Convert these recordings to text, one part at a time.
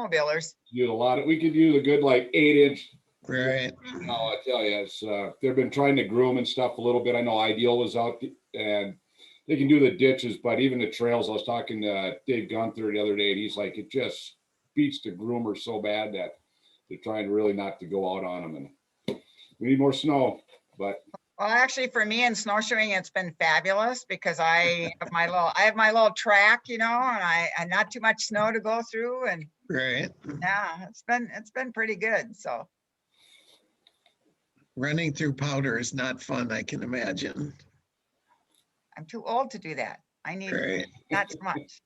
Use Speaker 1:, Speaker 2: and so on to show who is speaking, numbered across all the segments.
Speaker 1: snowmobilers.
Speaker 2: Use a lot of, we could use a good like 8-inch.
Speaker 3: Right.
Speaker 2: No, I tell you, it's they've been trying to groom and stuff a little bit. I know Ideal was out and they can do the ditches, but even the trails. I was talking to Dave Gunther the other day, and he's like, it just beats the groomer so bad that they're trying really not to go out on them. And we need more snow, but.
Speaker 1: Well, actually, for me in snowshoeing, it's been fabulous because I have my little track, you know, and not too much snow to go through, and
Speaker 3: Right.
Speaker 1: yeah, it's been pretty good. So
Speaker 3: Running through powder is not fun, I can imagine.
Speaker 1: I'm too old to do that. I need
Speaker 3: Right.
Speaker 1: not too much.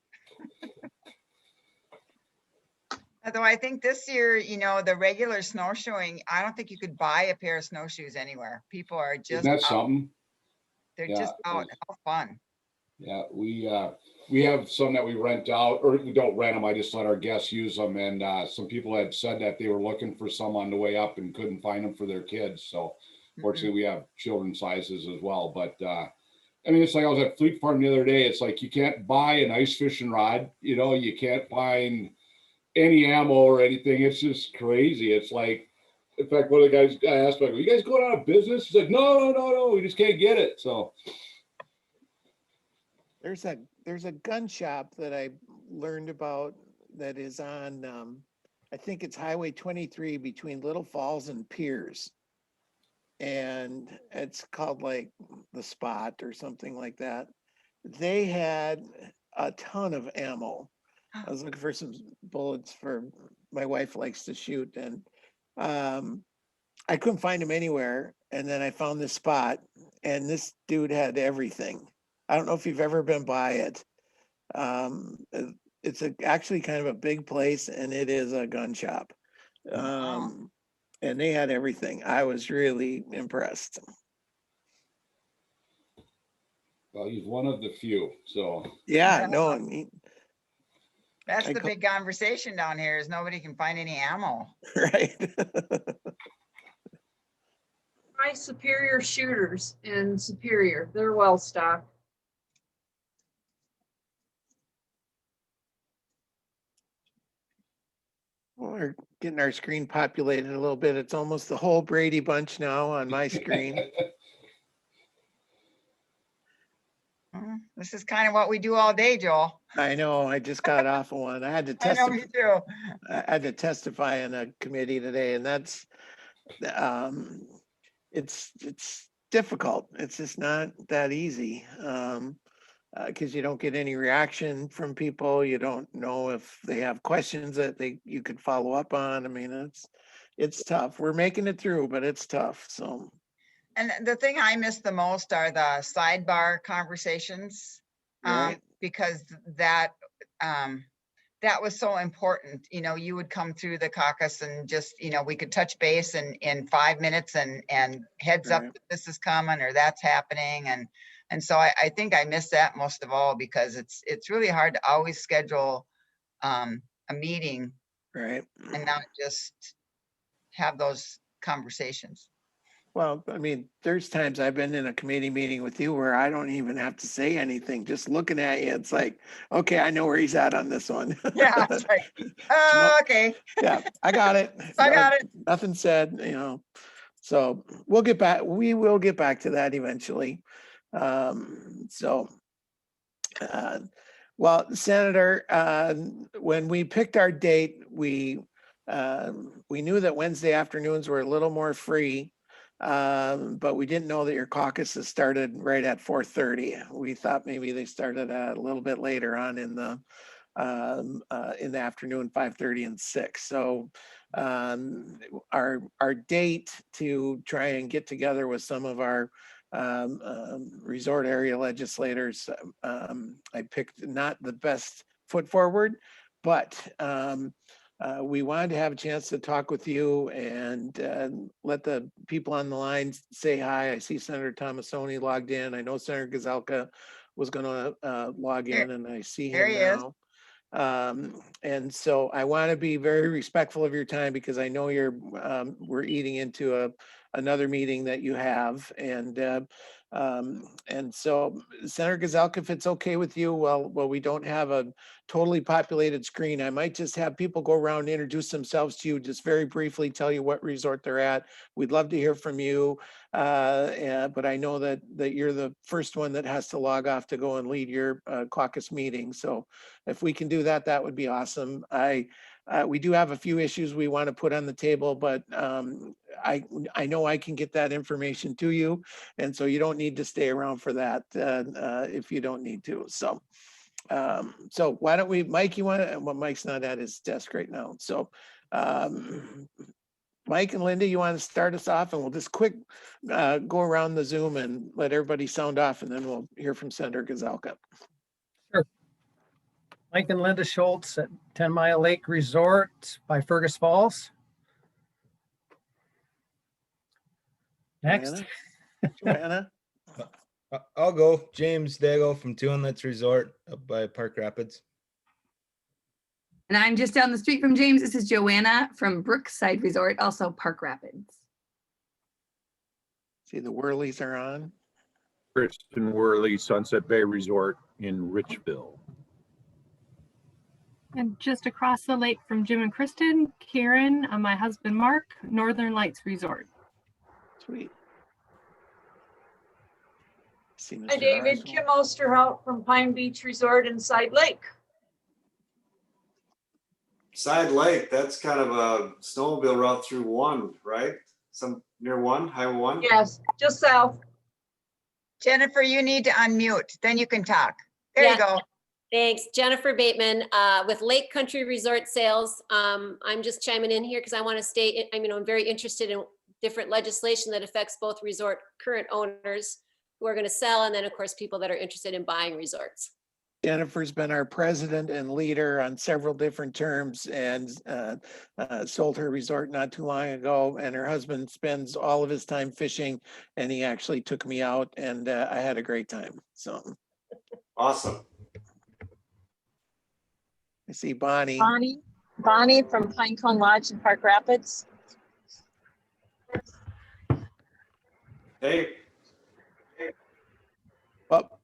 Speaker 1: Although I think this year, you know, the regular snowshoeing, I don't think you could buy a pair of snowshoes anywhere. People are just
Speaker 2: Isn't that
Speaker 1: out.
Speaker 2: something?
Speaker 1: They're
Speaker 2: Yeah,
Speaker 1: just out. How fun.
Speaker 2: Yeah, we have some that we rent out, or we don't rent them. I just let our guests use them. And some people had said that they were looking for some on the way up and couldn't find them for their kids. So fortunately, we have children's sizes as well. But I mean, it's like I was at Fleet Farm the other day. It's like you can't buy an ice fishing rod. You know, you can't find any ammo or anything. It's just crazy. It's like, in fact, one of the guys I asked, like, "Are you guys going out of business?" He's like, no, we just can't get it. So
Speaker 3: There's a gun shop that I learned about that is on, I think it's Highway 23 between Little Falls and Piers. And it's called like the Spot or something like that. They had a ton of ammo. I was looking for some bullets for my wife likes to shoot, and I couldn't find them anywhere. And then I found this Spot, and this dude had everything. I don't know if you've ever been by it. It's actually kind of a big place, and it is a gun shop. And they had everything. I was really impressed.
Speaker 2: well, he's one of the few. So
Speaker 3: Yeah, no, I mean,
Speaker 1: That's
Speaker 3: I
Speaker 1: the
Speaker 3: co-
Speaker 1: big conversation down here is nobody can find any ammo.
Speaker 3: right.
Speaker 4: Try Superior Shooters in Superior. They're well stocked.
Speaker 3: We're getting our screen populated a little bit. It's almost the whole Brady Bunch now on my screen.
Speaker 1: This is kind of what we do all day, Joel.
Speaker 3: I know, I just got off of one. I had to
Speaker 1: I know
Speaker 3: testify.
Speaker 1: you do.
Speaker 3: I had to testify in a committee today, and that's it's difficult. It's just not that easy. Because you don't get any reaction from people. You don't know if they have questions that you could follow up on. I mean, it's tough. We're making it through, but it's tough. So,
Speaker 1: And the thing I miss the most are the sidebar conversations,
Speaker 3: right,
Speaker 1: because that was so important. You know, you would come through the caucus and just, you know, we could touch base in 5 minutes and heads up
Speaker 3: Right.
Speaker 1: that this is coming or that's happening. And so I think I miss that most of all, because it's really hard to always schedule a meeting
Speaker 3: right.
Speaker 1: and not just have those conversations.
Speaker 3: Well, I mean, there's times I've been in a committee meeting with you where I don't even have to say anything. Just looking at you, it's like, okay, I know where he's at on this one.
Speaker 1: Yeah, that's right. Okay,
Speaker 3: Yeah, I got it.
Speaker 1: I got it.
Speaker 3: Nothing said, you know. So we'll get back. We will get back to that eventually. So, well, Senator, when we picked our date, we knew that Wednesday afternoons were a little more free, but we didn't know that your caucuses started right at 4:30. We thought maybe they started a little bit later on in the afternoon, 5:30 and 6. So our date to try and get together with some of our resort area legislators, I picked not the best foot forward, but we wanted to have a chance to talk with you and let the people on the line say hi. I see Senator Tomassoni logged in. I know Senator Gazelka was going to log in, and I see him now. And so I want to be very respectful of your time because I know we're eating into another meeting that you have. And so Senator Gazelka, if it's okay with you, well, we don't have a totally populated screen. I might just have people go around, introduce themselves to you, just very briefly tell you what resort they're at. We'd love to hear from you. But I know that you're the first one that has to log off to go and lead your caucus meeting. So if we can do that, that would be awesome. We do have a few issues we want to put on the table, but I know I can get that information to you. And so you don't need to stay around for that if you don't need to. So why don't we, Mike, well, Mike's not at his desk right now. So Mike and Linda, you want to start us off, and we'll just quick go around the Zoom and let everybody sound off, and then we'll hear from Senator Gazelka.
Speaker 5: Sure. Mike and Linda Schultz at 10 Mile Lake Resort by Fergus Falls. Next.
Speaker 3: Joanna?
Speaker 6: I'll go. James Dago from Two Inlets Resort up by Park Rapids.
Speaker 7: And I'm just down the street from James. This is Joanna from Brookside Resort, also Park Rapids.
Speaker 3: See, the Whirlies are on.
Speaker 8: Kristen Worley, Sunset Bay Resort in Richville.
Speaker 9: And just across the lake from Jim and Kristen, Karen, my husband Mark, Northern Lights Resort.
Speaker 3: Sweet. See
Speaker 4: Hi,
Speaker 3: Mr.
Speaker 4: David.
Speaker 3: Oswald.
Speaker 4: Kim Osterhout from Pine Beach Resort in Side Lake.
Speaker 10: Side Lake, that's kind of a snowmobile route through one, right? Some near one, Highway 1?
Speaker 4: Yes, just south.
Speaker 1: Jennifer, you need to unmute, then you can talk. There you go.
Speaker 11: Thanks. Jennifer Bateman with Lake Country Resort Sales. I'm just chiming in here because I want to state, I'm very interested in different legislation that affects both resort current owners who are going to sell, and then of course people that are interested in buying resorts.
Speaker 3: Jennifer's been our president and leader on several different terms, and sold her resort not too long ago. And her husband spends all of his time fishing, and he actually took me out, and I had a great time. So
Speaker 10: Awesome.
Speaker 3: I see Bonnie.
Speaker 12: Bonnie from Pinecone Lodge in Park Rapids.
Speaker 10: Hey.
Speaker 3: Well,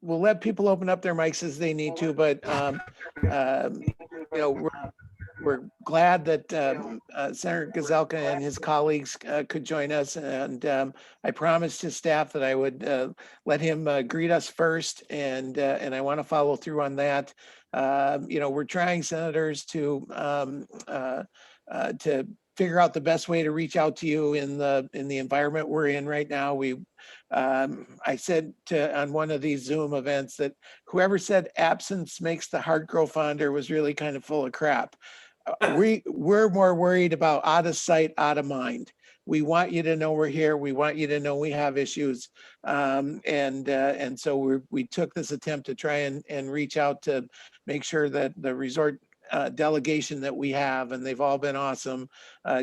Speaker 3: we'll let people open up their mics as they need to, but we're glad that Senator Gazelka and his colleagues could join us, and I promised his staff that I would let him greet us first, and I want to follow through on that. We're trying, senators, to figure out the best way to reach out to you in the environment we're in right now. I said on one of these Zoom events that whoever said absence makes the heart grow fonder was really kind of full of crap. We're more worried about out of sight, out of mind. We want you to know we're here. We want you to know we have issues. And so we took this attempt to try and reach out to make sure that the resort delegation that we have, and they've all been awesome,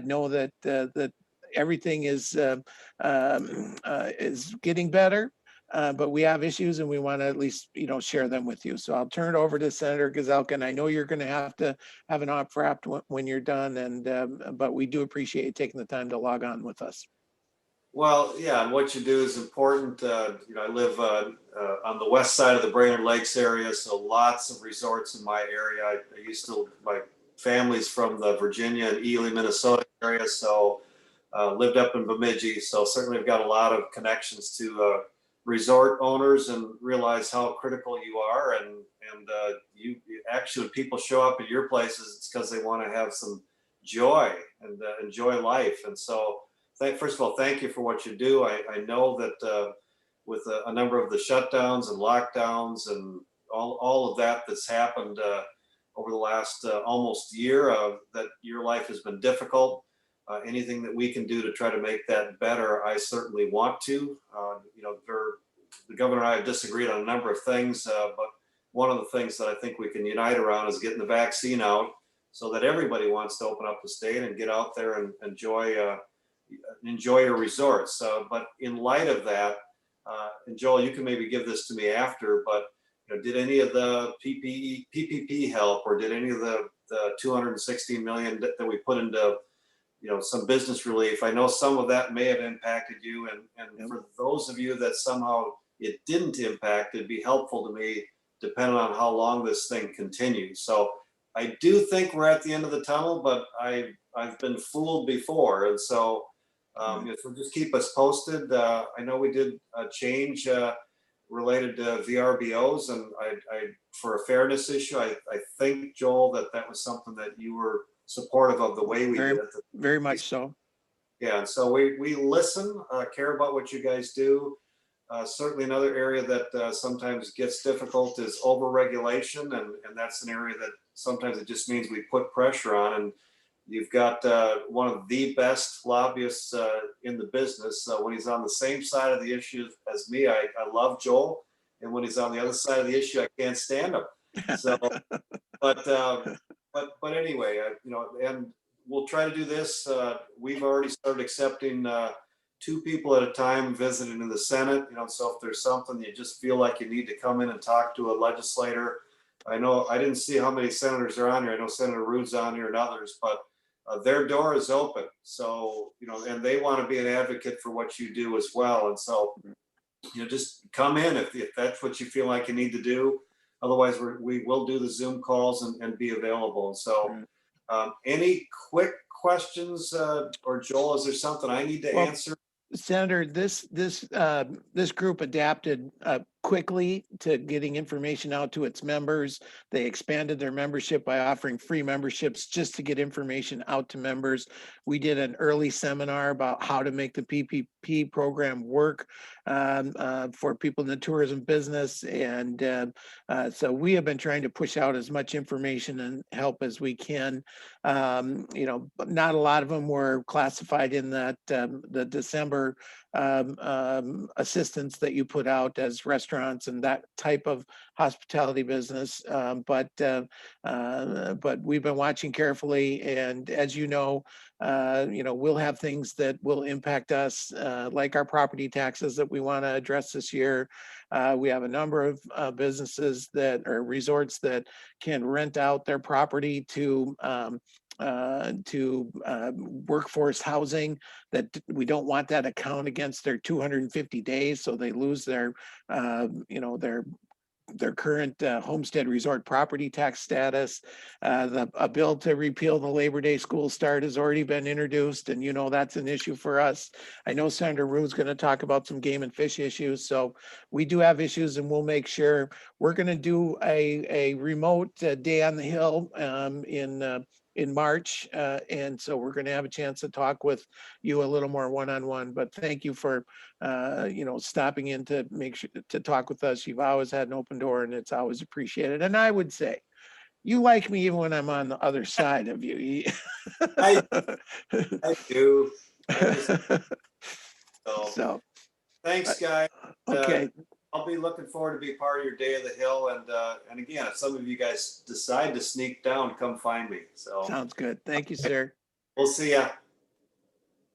Speaker 3: know that everything is getting better, but we have issues, and we want to at least share them with you. So I'll turn it over to Senator Gazelka, and I know you're going to have an op wrapped when you're done, and but we do appreciate you taking the time to log on with us.
Speaker 10: Well, yeah, and what you do is important. I live on the west side of the Brainerd Lakes area, so lots of resorts in my area. I used to, my family's from the Virginia and Ely, Minnesota area, so lived up in Bemidji. So certainly I've got a lot of connections to resort owners, and realize how critical you are. And you actually, when people show up at your places, it's because they want to have some joy and enjoy life. And so, first of all, thank you for what you do. I know that with a number of the shutdowns and lockdowns and all of that that's happened over the last almost year, that your life has been difficult. Anything that we can do to try to make that better, I certainly want to. The governor and I have disagreed on a number of things, but one of the things that I think we can unite around is getting the vaccine out, so that everybody wants to open up the state and get out there and enjoy your resorts. But in light of that, and Joel, you can maybe give this to me after, but did any of the PPP help, or did any of the $216 million that we put into some business relief. I know some of that may have impacted you, and
Speaker 3: Yep.
Speaker 10: for those of you that somehow it didn't impact, it'd be helpful to me, depending on how long this thing continues. So I do think we're at the end of the tunnel, but I've been fooled before, and so so just keep us posted. I know we did a change related to VRBOs, and I for a fairness issue, I think, Joel, that was something that you were supportive of the way we did it.
Speaker 3: Very much so.
Speaker 10: Yeah, and so we listen, care about what you guys do. Certainly another area that sometimes gets difficult is overregulation, and that's an area that sometimes it just means we put pressure on. And you've got one of the best lobbyists in the business. When he's on the same side of the issue as me, I love Joel, and when he's on the other side of the issue, I can't stand him. So, but anyway, and we'll try to do this. We've already started accepting 2 people at a time visiting in the Senate. So if there's something you just feel like you need to come in and talk to a legislator, I know I didn't see how many senators are on here. I know Senator Rude's on here and others, but their door is open. So, and they want to be an advocate for what you do as well. And so, just come in if that's what you feel like you need to do. Otherwise, we will do the Zoom calls and be available. And so, any quick questions, or Joel, is there something I need to answer?
Speaker 3: Senator, this group adapted quickly to getting information out to its members. They expanded their membership by offering free memberships just to get information out to members. We did an early seminar about how to make the PPP program work for people in the tourism business. And so we have been trying to push out as much information and help as we can. But not a lot of them were classified in that the December assistance that you put out as restaurants and that type of hospitality business. But we've been watching carefully, and as we'll have things that will impact us, like our property taxes that we want to address this year. We have a number of businesses that are resorts that can rent out their property to workforce housing, that we don't want that account against their 250 days, so they lose their current homestead resort property tax status. A bill to repeal the Labor Day school start has already been introduced, and that's an issue for us. I know Senator Rude's going to talk about some game and fish issues, so we do have issues, and we'll make sure we're going to do a remote day on the Hill in March, and so we're going to have a chance to talk with you a little more one-on-one. But thank you for stopping in to make sure to talk with us. You've always had an open door, and it's always appreciated. And I would say you like me even when I'm on the other side of you.
Speaker 10: I do.
Speaker 3: So
Speaker 10: thanks, guys.
Speaker 3: Okay.
Speaker 10: I'll be looking forward to be part of your Day of the Hill, and again, if some of you guys decide to sneak down, come find me. So
Speaker 3: sounds good. Thank you, sir.
Speaker 10: We'll see ya.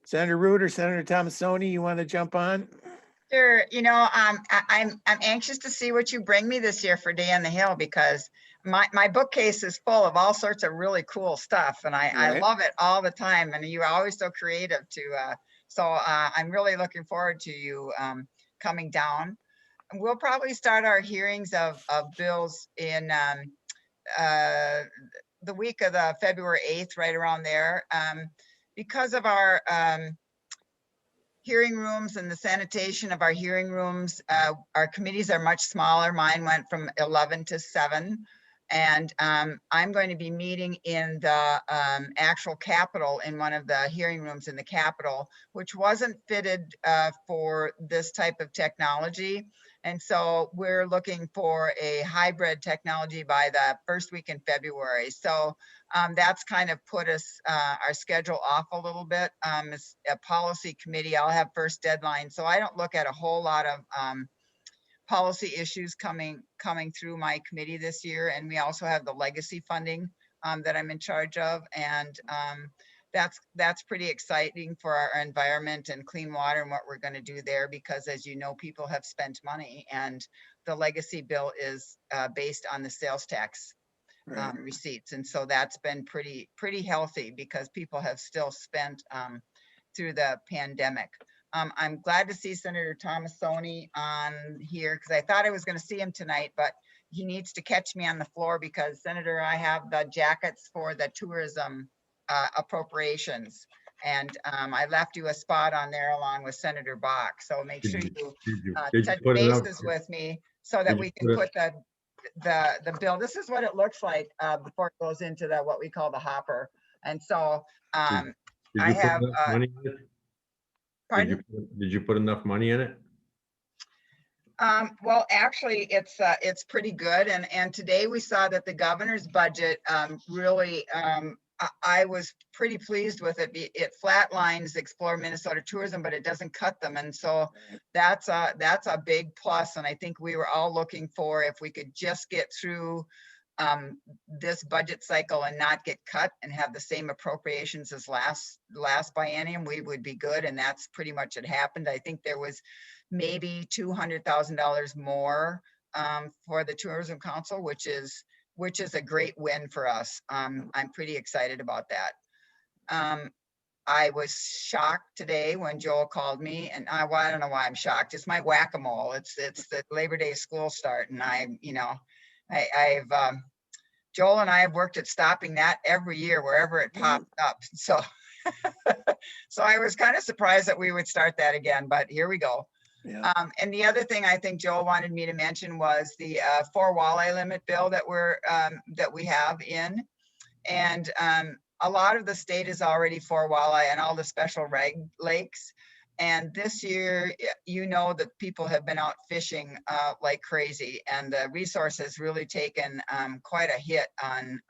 Speaker 3: Senator Rude or Senator Thomasoni, you want to jump on?
Speaker 1: Sure. I'm anxious to see what you bring me this year for Day on the Hill, because my bookcase is full of all sorts of really cool stuff, and I love it all the time. And you're always so creative so I'm really looking forward to you coming down. We'll probably start our hearings of bills in the week of the February 8th, right around there. Because of our hearing rooms and the sanitation of our hearing rooms, our committees are much smaller. Mine went from 11 to 7. And I'm going to be meeting in the actual Capitol, in one of the hearing rooms in the Capitol, which wasn't fitted for this type of technology. And so we're looking for a hybrid technology by the first week in February. So that's kind of put us, our schedule off a little bit. It's a policy committee. I'll have first deadline. So I don't look at a whole lot of policy issues coming through my committee this year. And we also have the legacy funding that I'm in charge of. And that's pretty exciting for our environment and clean water and what we're going to do there, because as you know, people have spent money, and the legacy bill is based on the sales tax
Speaker 3: Right.
Speaker 1: receipts. And so that's been pretty healthy because people have still spent through the pandemic. I'm glad to see Senator Thomasoni on here because I thought I was going to see him tonight, but he needs to catch me on the floor because Senator, I have the jackets for the tourism appropriations. And I left you a spot on there along with Senator Bach. So make sure you touch bases with me so that we can put the bill. This is what it looks like before it goes into the what we call the hopper. And so I have
Speaker 13: money in it?
Speaker 1: pardon?
Speaker 13: Did you put enough money in it?
Speaker 1: Well, actually, it's pretty good. And today we saw that the governor's budget really, I was pretty pleased with it. It flatlines Explore Minnesota Tourism, but it doesn't cut them. And so that's a big plus. And I think we were all looking for if we could just get through this budget cycle and not get cut and have the same appropriations as last biennium, we would be good. And that's pretty much it happened. I think there was maybe $200,000 more for the Tourism Council, which is a great win for us. I'm pretty excited about that. I was shocked today when Joel called me, and I don't know why I'm shocked. It's my whack-a-mole. It's the Labor Day school start, and I've Joel and I have worked at stopping that every year wherever it popped up. So, so I was kind of surprised that we would start that again, but here we go.
Speaker 3: Yeah.
Speaker 1: And the other thing I think Joel wanted me to mention was the 4 walleye limit bill that we have in, and a lot of the state is already 4 walleye and all the special reg lakes. And this year, you know that people have been out fishing like crazy, and the resource has really taken quite a hit on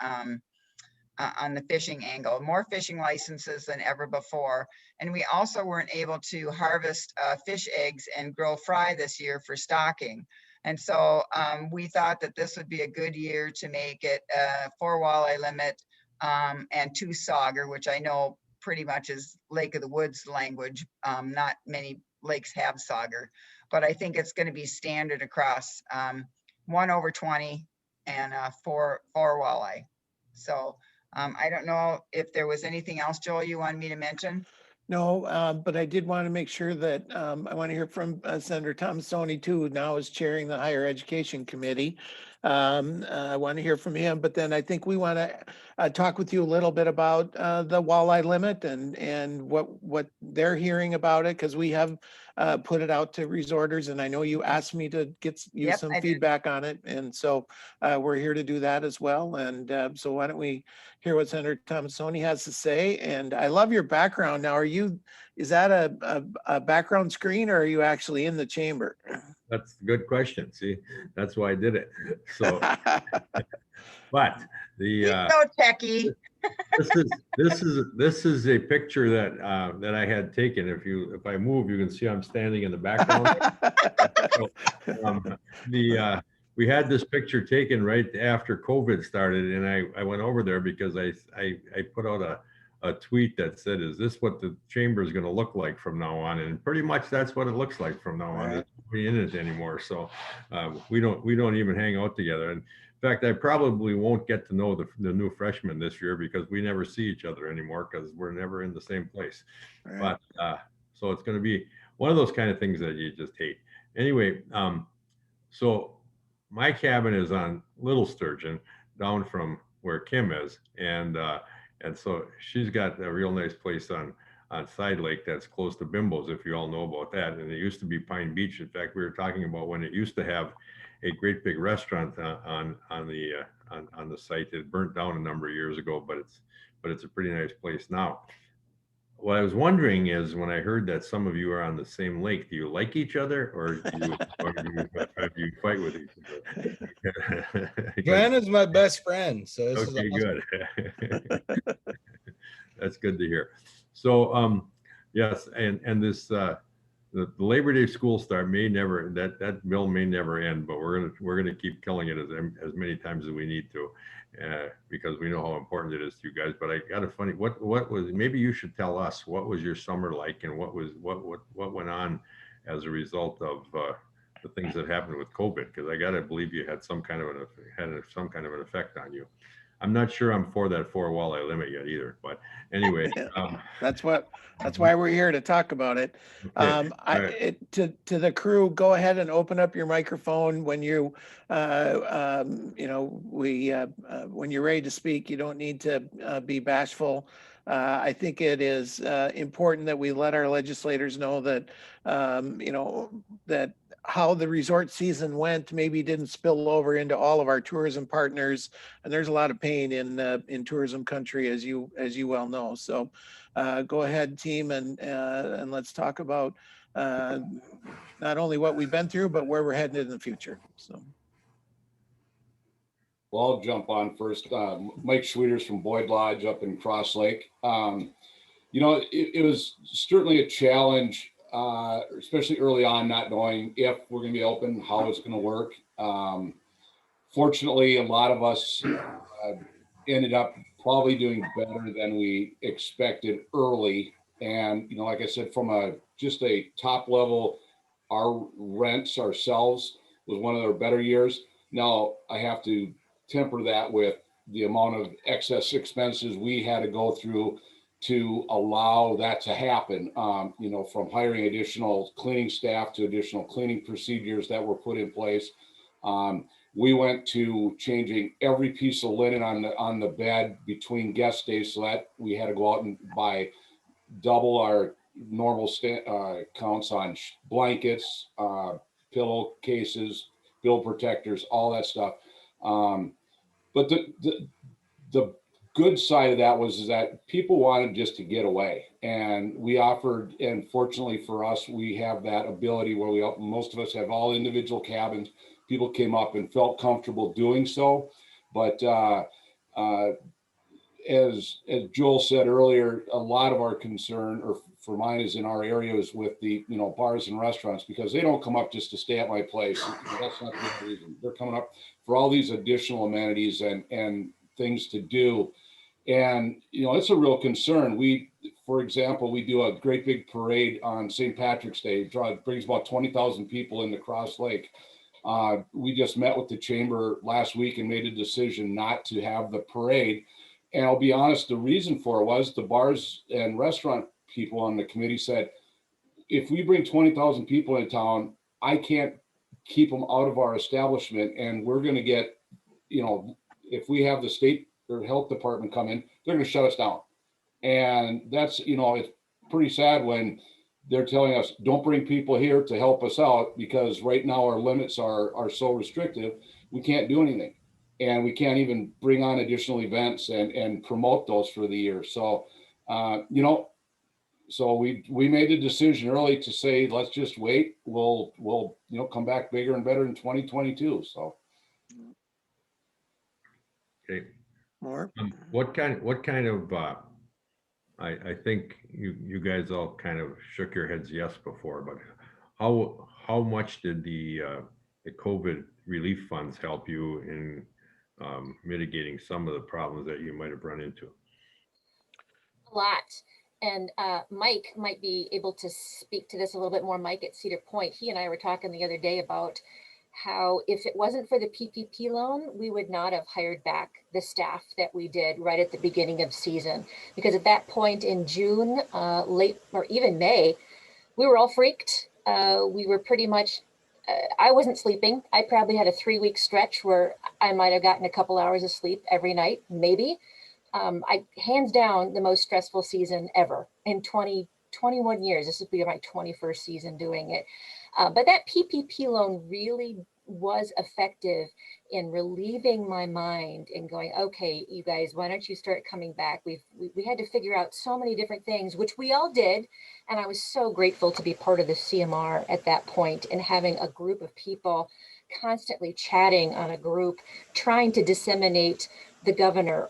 Speaker 1: the fishing angle. More fishing licenses than ever before. And we also weren't able to harvest fish eggs and grow fry this year for stocking. And so we thought that this would be a good year to make it 4 walleye limit and 2 sauger, which I know pretty much is Lake of the Woods language. Not many lakes have sauger, but I think it's going to be standard across 1/20 and 4 walleye. So I don't know if there was anything else, Joel, you wanted me to mention?
Speaker 3: No, but I did want to make sure that I want to hear from Senator Thomasoni too, who now is chairing the Higher Education Committee. I want to hear from him, but then I think we want to talk with you a little bit about the walleye limit and what they're hearing about it, because we have put it out to resorters, and I know you asked me to get you some feedback on it, and so we're here to do that as well. And so why don't we hear what Senator Thomasoni has to say? And I love your background. Now, is that a background screen, or are you actually in the chamber?
Speaker 13: That's a good question. See, that's why I did it. So, but the
Speaker 1: so techie.
Speaker 13: this is a picture that I had taken. If I move, you can see I'm standing in the background. So, we had this picture taken right after COVID started, and I went over there because I put out a tweet that said, "Is this what the chamber is going to look like from now on?" And pretty much that's what it looks like from now on. It's not in it anymore, so we don't even hang out together. And in fact, I probably won't get to know the new freshmen this year because we never see each other anymore because we're never in the same place. But so it's going to be one of those kind of things that you just hate. Anyway, so my cabin is on Little Sturgeon, down from where Kim is, and so she's got a real nice place on Side Lake that's close to Bimbo's, if you all know about that. And it used to be Pine Beach. In fact, we were talking about when it used to have a great big restaurant on the site. It burnt down a number of years ago, but it's a pretty nice place now. What I was wondering is, when I heard that some of you are on the same lake, do you like each other, or do you fight with each other?
Speaker 6: Joanna's my best friend, so this
Speaker 13: okay,
Speaker 6: is awesome.
Speaker 13: Good. That's good to hear. So, yes, and this the Labor Day school start may never, that bill may never end, but we're gonna keep killing it as many times as we need to, because we know how important it is to you guys. But I got a funny, what was, maybe you should tell us, what was your summer like, and what went on as a result of the things that happened with COVID, because I gotta believe you had some kind of some kind of an effect on you. I'm not sure I'm for that 4 walleye limit yet either, but anyway.
Speaker 3: That's why we're here to talk about it.
Speaker 13: Okay, all right.
Speaker 3: To the crew, go ahead and open up your microphone when you, when you're ready to speak. You don't need to be bashful. I think it is important that we let our legislators know that, that how the resort season went maybe didn't spill over into all of our tourism partners. And there's a lot of pain in tourism country, as you well know. So go ahead, team, and let's talk about not only what we've been through, but where we're headed in the future. So.
Speaker 2: Well, I'll jump on first. Mike Schwieters from Boyd Lodge up in Cross Lake. It was certainly a challenge, especially early on, not knowing if we're going to be open, how it's going to work. Fortunately, a lot of us ended up probably doing better than we expected early. And, like I said, from just a top level, our rents ourselves was one of our better years. Now I have to temper that with the amount of excess expenses we had to go through to allow that to happen. From hiring additional cleaning staff to additional cleaning procedures that were put in place. We went to changing every piece of linen on the bed between guest stays, so that we had to go out and buy double our normal counts on blankets, pillow cases, bill protectors, all that stuff. But the good side of that was that people wanted just to get away, and we offered, and fortunately for us, we have that ability where most of us have all individual cabins. People came up and felt comfortable doing so, but as Joel said earlier, a lot of our concern, or for mine, is in our areas with the bars and restaurants, because they don't come up just to stay at my place. That's not the reason. They're coming up for all these additional amenities and things to do. And it's a real concern. For example, we do a great big parade on St. Patrick's Day. It brings about 20,000 people into Cross Lake. We just met with the chamber last week and made a decision not to have the parade. And I'll be honest, the reason for it was the bars and restaurant people on the committee said, if we bring 20,000 people in town, I can't keep them out of our establishment. And we're going to get, if we have the state or health department come in, they're going to shut us down. And that's, it's pretty sad when they're telling us, don't bring people here to help us out, because right now our limits are so restrictive, we can't do anything. And we can't even bring on additional events and promote those for the year. So, so we made a decision early to say, let's just wait. We'll come back bigger and better in 2022. So.
Speaker 13: Okay.
Speaker 3: More.
Speaker 13: What kind of I think you guys all kind of shook your heads yes before, but how much did the COVID relief funds help you in mitigating some of the problems that you might have run into?
Speaker 14: A lot. And Mike might be able to speak to this a little bit more. Mike at Cedar Point, he and I were talking the other day about how if it wasn't for the PPP loan, we would not have hired back the staff that we did right at the beginning of season. Because at that point in June, late or even May, we were all freaked. We were pretty much, I wasn't sleeping. I probably had a 3-week stretch where I might have gotten a couple hours of sleep every night, maybe. I hands down the most stressful season ever in 21 years. This will be my 21st season doing it. But that PPP loan really was effective in relieving my mind and going, okay, you guys, why don't you start coming back? We had to figure out so many different things, which we all did. And I was so grateful to be part of the CMR at that point and having a group of people constantly chatting on a group, trying to disseminate the governor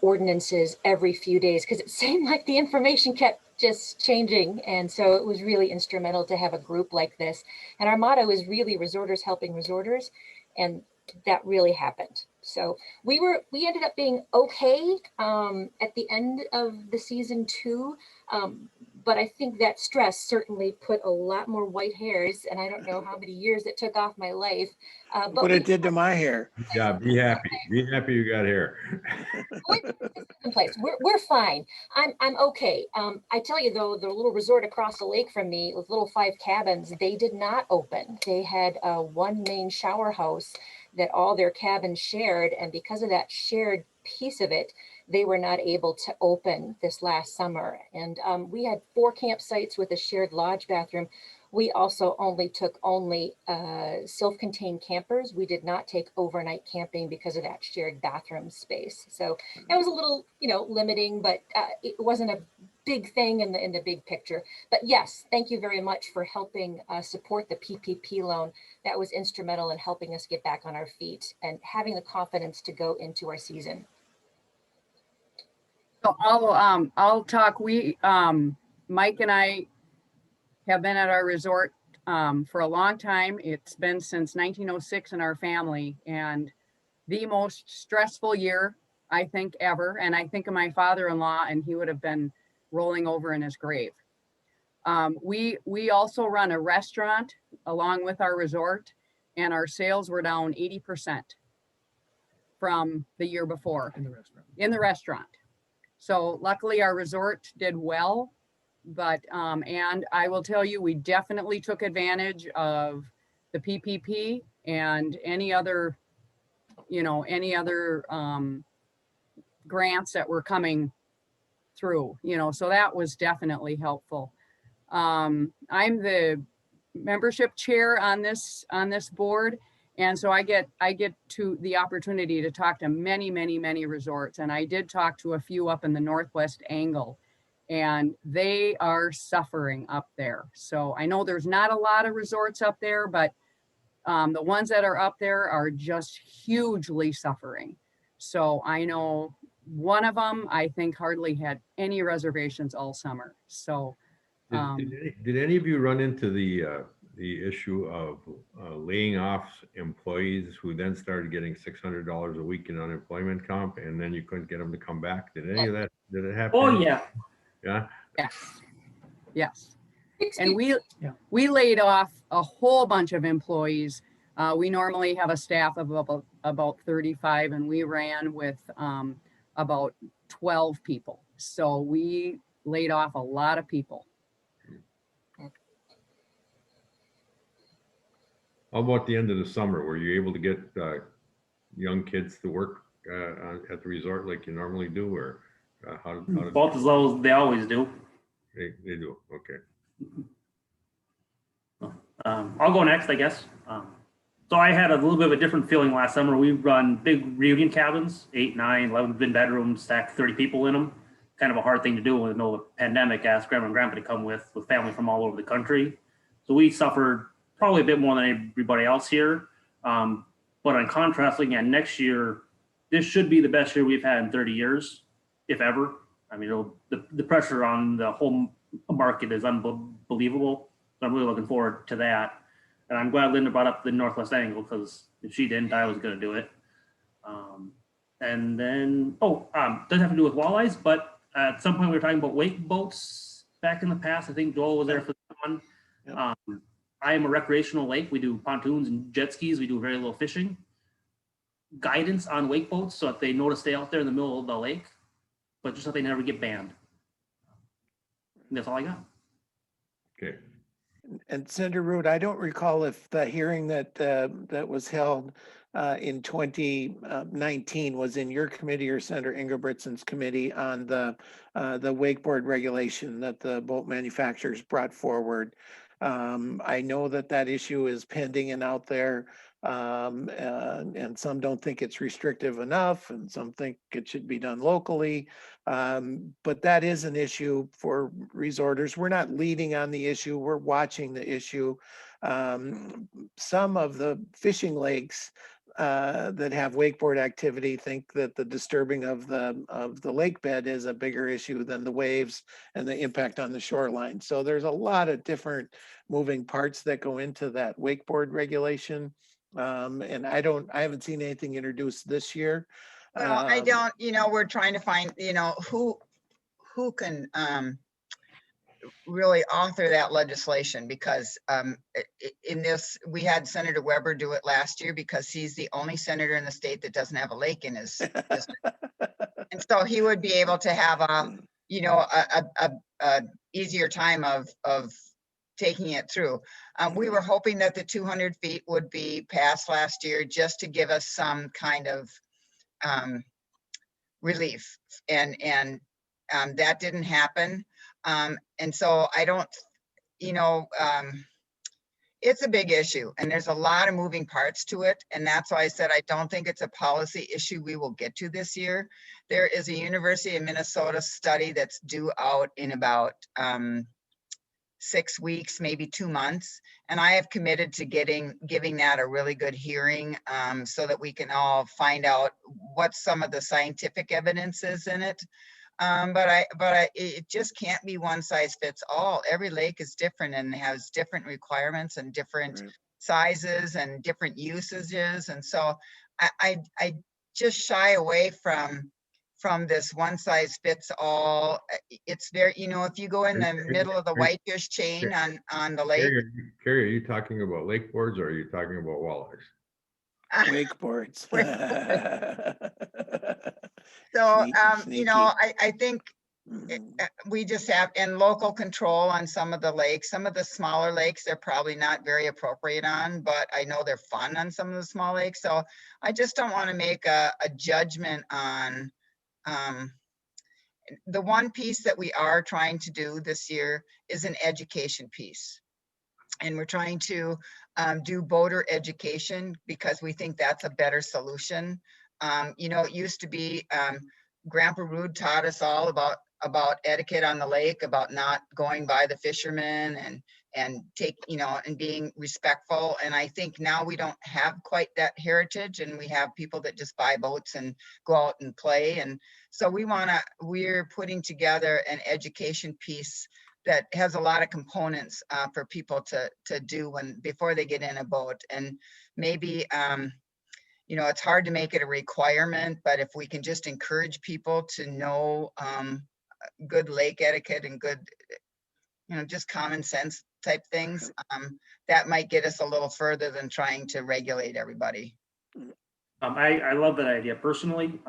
Speaker 14: ordinances every few days, because it seemed like the information kept just changing. And so it was really instrumental to have a group like this. And our motto is really resorters helping resorters. And that really happened. So we ended up being okay at the end of the season 2. But I think that stress certainly put a lot more white hairs, and I don't know how many years it took off my life.
Speaker 3: What it did to my hair.
Speaker 13: Yeah, be happy. Be happy you got hair.
Speaker 14: In place. We're fine. I'm okay. I tell you though, the little resort across the lake from me with little 5 cabins, they did not open. They had one main shower house that all their cabins shared, and because of that shared piece of it, they were not able to open this last summer. And we had 4 campsites with a shared lodge bathroom. We also only took self-contained campers. We did not take overnight camping because of that shared bathroom space. So that was a little, limiting, but it wasn't a big thing in the big picture. But yes, thank you very much for helping support the PPP loan. That was instrumental in helping us get back on our feet and having the confidence to go into our season.
Speaker 15: So I'll talk. Mike and I have been at our resort for a long time. It's been since 1906 in our family, and the most stressful year I think ever. And I think of my father-in-law, and he would have been rolling over in his grave. We also run a restaurant along with our resort, and our sales were down 80% from the year before in the restaurant. So luckily our resort did well, but and I will tell you, we definitely took advantage of the PPP and any other grants that were coming through, so that was definitely helpful. I'm the membership chair on this board, and so I get to the opportunity to talk to many resorts, and I did talk to a few up in the Northwest Angle, and they are suffering up there. So I know there's not a lot of resorts up there, but the ones that are up there are just hugely suffering. So I know one of them, I think, hardly had any reservations all summer. So
Speaker 13: did any of you run into the issue of laying off employees who then started getting $600 a week in unemployment comp, and then you couldn't get them to come back? Did any of that, did it happen?
Speaker 16: Oh, yeah.
Speaker 13: Yeah.
Speaker 15: Yes. And we laid off a whole bunch of employees. We normally have a staff of about 35, and we ran with about 12 people. So we laid off a lot of people.
Speaker 13: How about the end of the summer? Were you able to get young kids to work at the resort like you normally do, or how did
Speaker 16: Both as well as they always do.
Speaker 13: they do? Okay.
Speaker 16: I'll go next, I guess. So I had a little bit of a different feeling last summer. We run big reunion cabins, 8, 9, 11 bedrooms, stacked 30 people in them. Kind of a hard thing to do with no pandemic. Asked grandma and grandpa to come with family from all over the country. So we suffered probably a bit more than everybody else here. But on contrast, looking at next year, this should be the best year we've had in 30 years, if ever. I mean, the pressure on the whole market is unbelievable. So I'm really looking forward to that. And I'm glad Linda brought up the Northwest Angle, because if she didn't, I was going to do it. And then, doesn't have to do with walleyes, but at some point we were talking about wake boats back in the past. I think Joel was there for that one. Yep. I am a recreational lake. We do pontoons and jet skis. We do very little fishing. Guidance on wake boats, so if they know to stay out there in the middle of the lake, but just so they never get banned. And that's all I got.
Speaker 13: Okay.
Speaker 3: And Senator Root, I don't recall if the hearing that was held in 2019 was in your committee or Senator Ingebrigtsen's committee on the wakeboard regulation that the boat manufacturers brought forward. I know that issue is pending and out there, and some don't think it's restrictive enough, and some think it should be done locally. But that is an issue for resorters. We're not leading on the issue. We're watching the issue. Some of the fishing lakes that have wakeboard activity think that the disturbing of the lake bed is a bigger issue than the waves and the impact on the shoreline. So there's a lot of different moving parts that go into that wakeboard regulation. And I haven't seen anything introduced this year.
Speaker 1: Well, I don't, we're trying to find, who can, really author that legislation because in this, we had Senator Weber do it last year because he's the only senator in the state that doesn't have a lake in his district. And so he would be able to have a, you know, a easier time of taking it through. We were hoping that the 200 feet would be passed last year just to give us some kind of relief, and that didn't happen. And so I don't, you know, it's a big issue and there's a lot of moving parts to it. And that's why I said, I don't think it's a policy issue we will get to this year. There is a University of Minnesota study that's due out in about 6 weeks, maybe 2 months. And I have committed to giving that a really good hearing so that we can all find out what some of the scientific evidence is in it. But it just can't be one size fits all. Every lake is different and has different requirements and different sizes and different usages. And so I just shy away from this one size fits all. It's very, you know, if you go in the middle of the whitefish chain on the lake.
Speaker 13: Carrie, are you talking about lake boards or are you talking about walleyes?
Speaker 3: Wakeboards.
Speaker 1: So,
Speaker 3: Sneaky.
Speaker 1: you know, I think we just have, and local control on some of the lakes, some of the smaller lakes, they're probably not very appropriate on, but I know they're fun on some of the small lakes. So I just don't want to make a judgment on the one piece that we are trying to do this year is an education piece. And we're trying to do boater education because we think that's a better solution. You know, it used to be Grandpa Rude taught us all about etiquette on the lake, about not going by the fishermen and you know, and being respectful. And I think now we don't have quite that heritage, and we have people that just buy boats and go out and play. And so we're putting together an education piece that has a lot of components for people to do before they get in a boat. And maybe, you know, it's hard to make it a requirement, but if we can just encourage people to know good lake etiquette and good, you know, just common sense type things, that might get us a little further than trying to regulate everybody.
Speaker 16: I love that idea personally.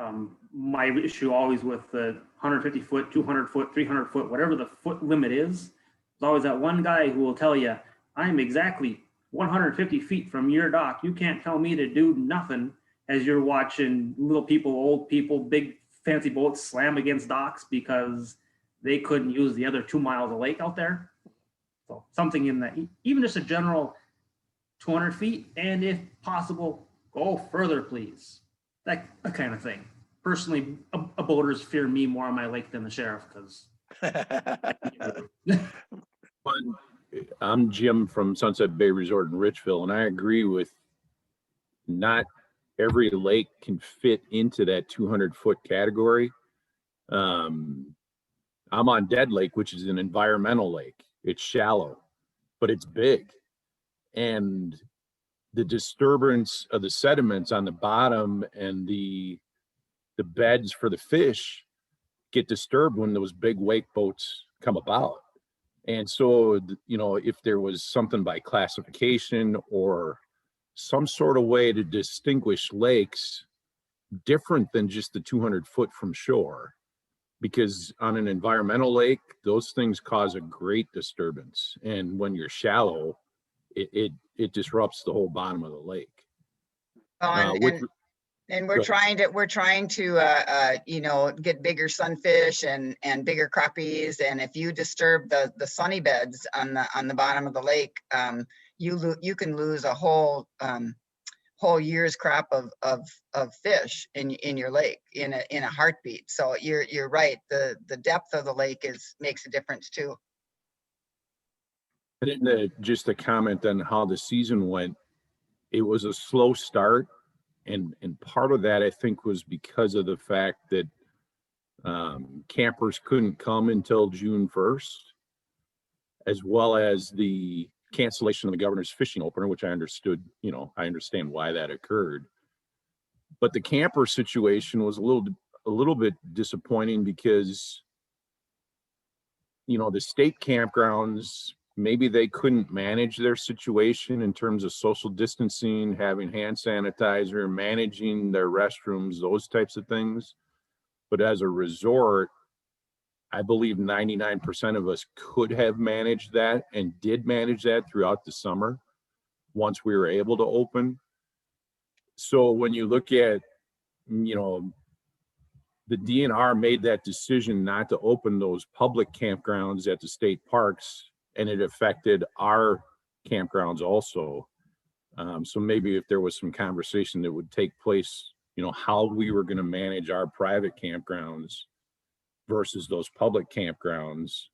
Speaker 16: My issue always with the 150 foot, 200 foot, 300 foot, whatever the foot limit is, there's always that one guy who will tell you, I'm exactly 150 feet from your dock. You can't tell me to do nothing, as you're watching little people, old people, big fancy boats slam against docks because they couldn't use the other 2 miles of lake out there. So something in that, even just a general 200 feet, and if possible, go further, please. That kind of thing. Personally, a boaters fear me more on my lake than the sheriff because.
Speaker 8: I'm Jim from Sunset Bay Resort in Richville, and I agree with not every lake can fit into that 200 foot category. I'm on Dead Lake, which is an environmental lake. It's shallow, but it's big. And the disturbance of the sediments on the bottom and the beds for the fish get disturbed when those big wake boats come about. And so, you know, if there was something by classification or some sort of way to distinguish lakes different than just the 200 foot from shore, because on an environmental lake, those things cause a great disturbance. And when you're shallow, it disrupts the whole bottom of the lake.
Speaker 1: And we're trying to you know, get bigger sunfish and bigger crappies. And if you disturb the sunny beds on the bottom of the lake, you can lose a whole year's crop of fish in your lake in a heartbeat. So you're right. The depth of the lake makes a difference too.
Speaker 8: And just a comment on how the season went. It was a slow start. And part of that, I think, was because of the fact that campers couldn't come until June 1st, as well as the cancellation of the governor's fishing opener, which I understood, you know, I understand why that occurred. But the camper situation was a little bit disappointing because the state campgrounds, maybe they couldn't manage their situation in terms of social distancing, having hand sanitizer, managing their restrooms, those types of things. But as a resort, I believe 99% of us could have managed that and did manage that throughout the summer once we were able to open. So when you look at, the DNR made that decision not to open those public campgrounds at the state parks, and it affected our campgrounds also. So maybe if there was some conversation that would take place, how we were going to manage our private campgrounds versus those public campgrounds,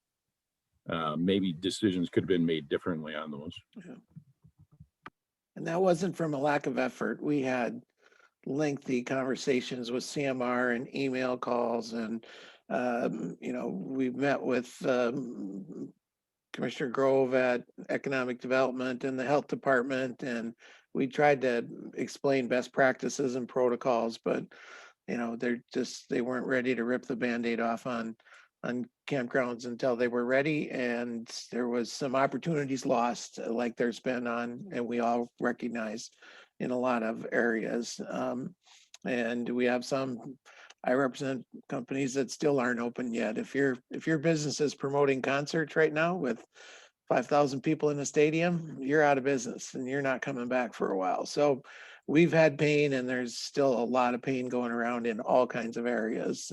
Speaker 8: maybe decisions could have been made differently on those.
Speaker 3: Yeah. And that wasn't from a lack of effort. We had lengthy conversations with CMR and email calls, and we met with Commissioner Grove at Economic Development and the Health Department, and we tried to explain best practices and protocols, but they weren't ready to rip the Band-Aid off on campgrounds until they were ready, and there was some opportunities lost, like there's been and we all recognize in a lot of areas. And we have I represent companies that still aren't open yet. If your business is promoting concerts right now with 5,000 people in a stadium, you're out of business and you're not coming back for a while. So we've had pain, and there's still a lot of pain going around in all kinds of areas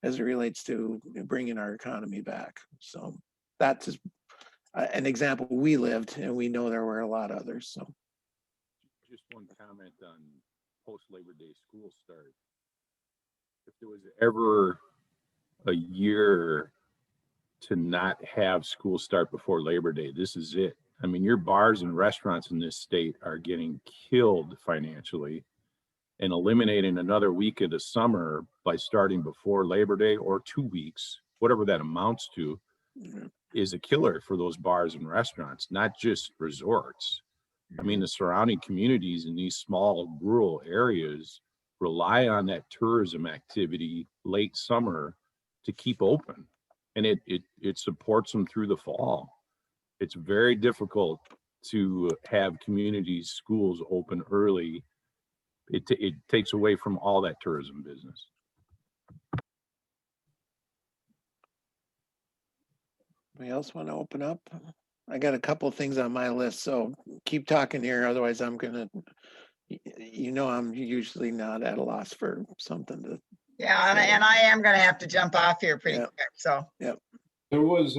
Speaker 3: as it relates to bringing our economy back. So that's just an example we lived, and we know there were a lot of others. So
Speaker 8: just one comment on post-Labor Day school start. If there was ever a year to not have school start before Labor Day, this is it. I mean, your bars and restaurants in this state are getting killed financially, and eliminating another week of the summer by starting before Labor Day or 2 weeks, whatever that amounts to, is a killer for those bars and restaurants, not just resorts. I mean, the surrounding communities in these small rural areas rely on that tourism activity late summer to keep open, and it supports them through the fall. It's very difficult to have communities, schools open early. It takes away from all that tourism business.
Speaker 3: Anybody else want to open up? I got a couple of things on my list, so keep talking here. Otherwise, I'm usually not at a loss for something to.
Speaker 1: Yeah, and I am going to have to jump off here pretty quick. So.
Speaker 3: Yep.
Speaker 2: There was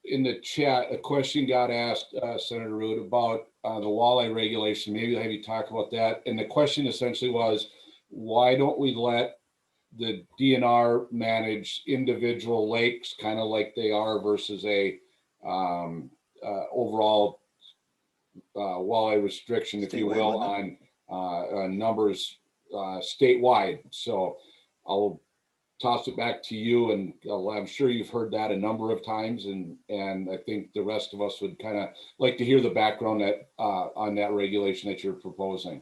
Speaker 2: in the chat, a question got asked, Senator Root, about the walleye regulation. Maybe have you talk about that. And the question essentially was, why don't we let the DNR manage individual lakes, kind of like they are, versus a overall walleye restriction, if you will, on numbers statewide. So I'll toss it back to you, and I'm sure you've heard that a number of times, and I think the rest of us would kind of like to hear the background on that regulation that you're proposing.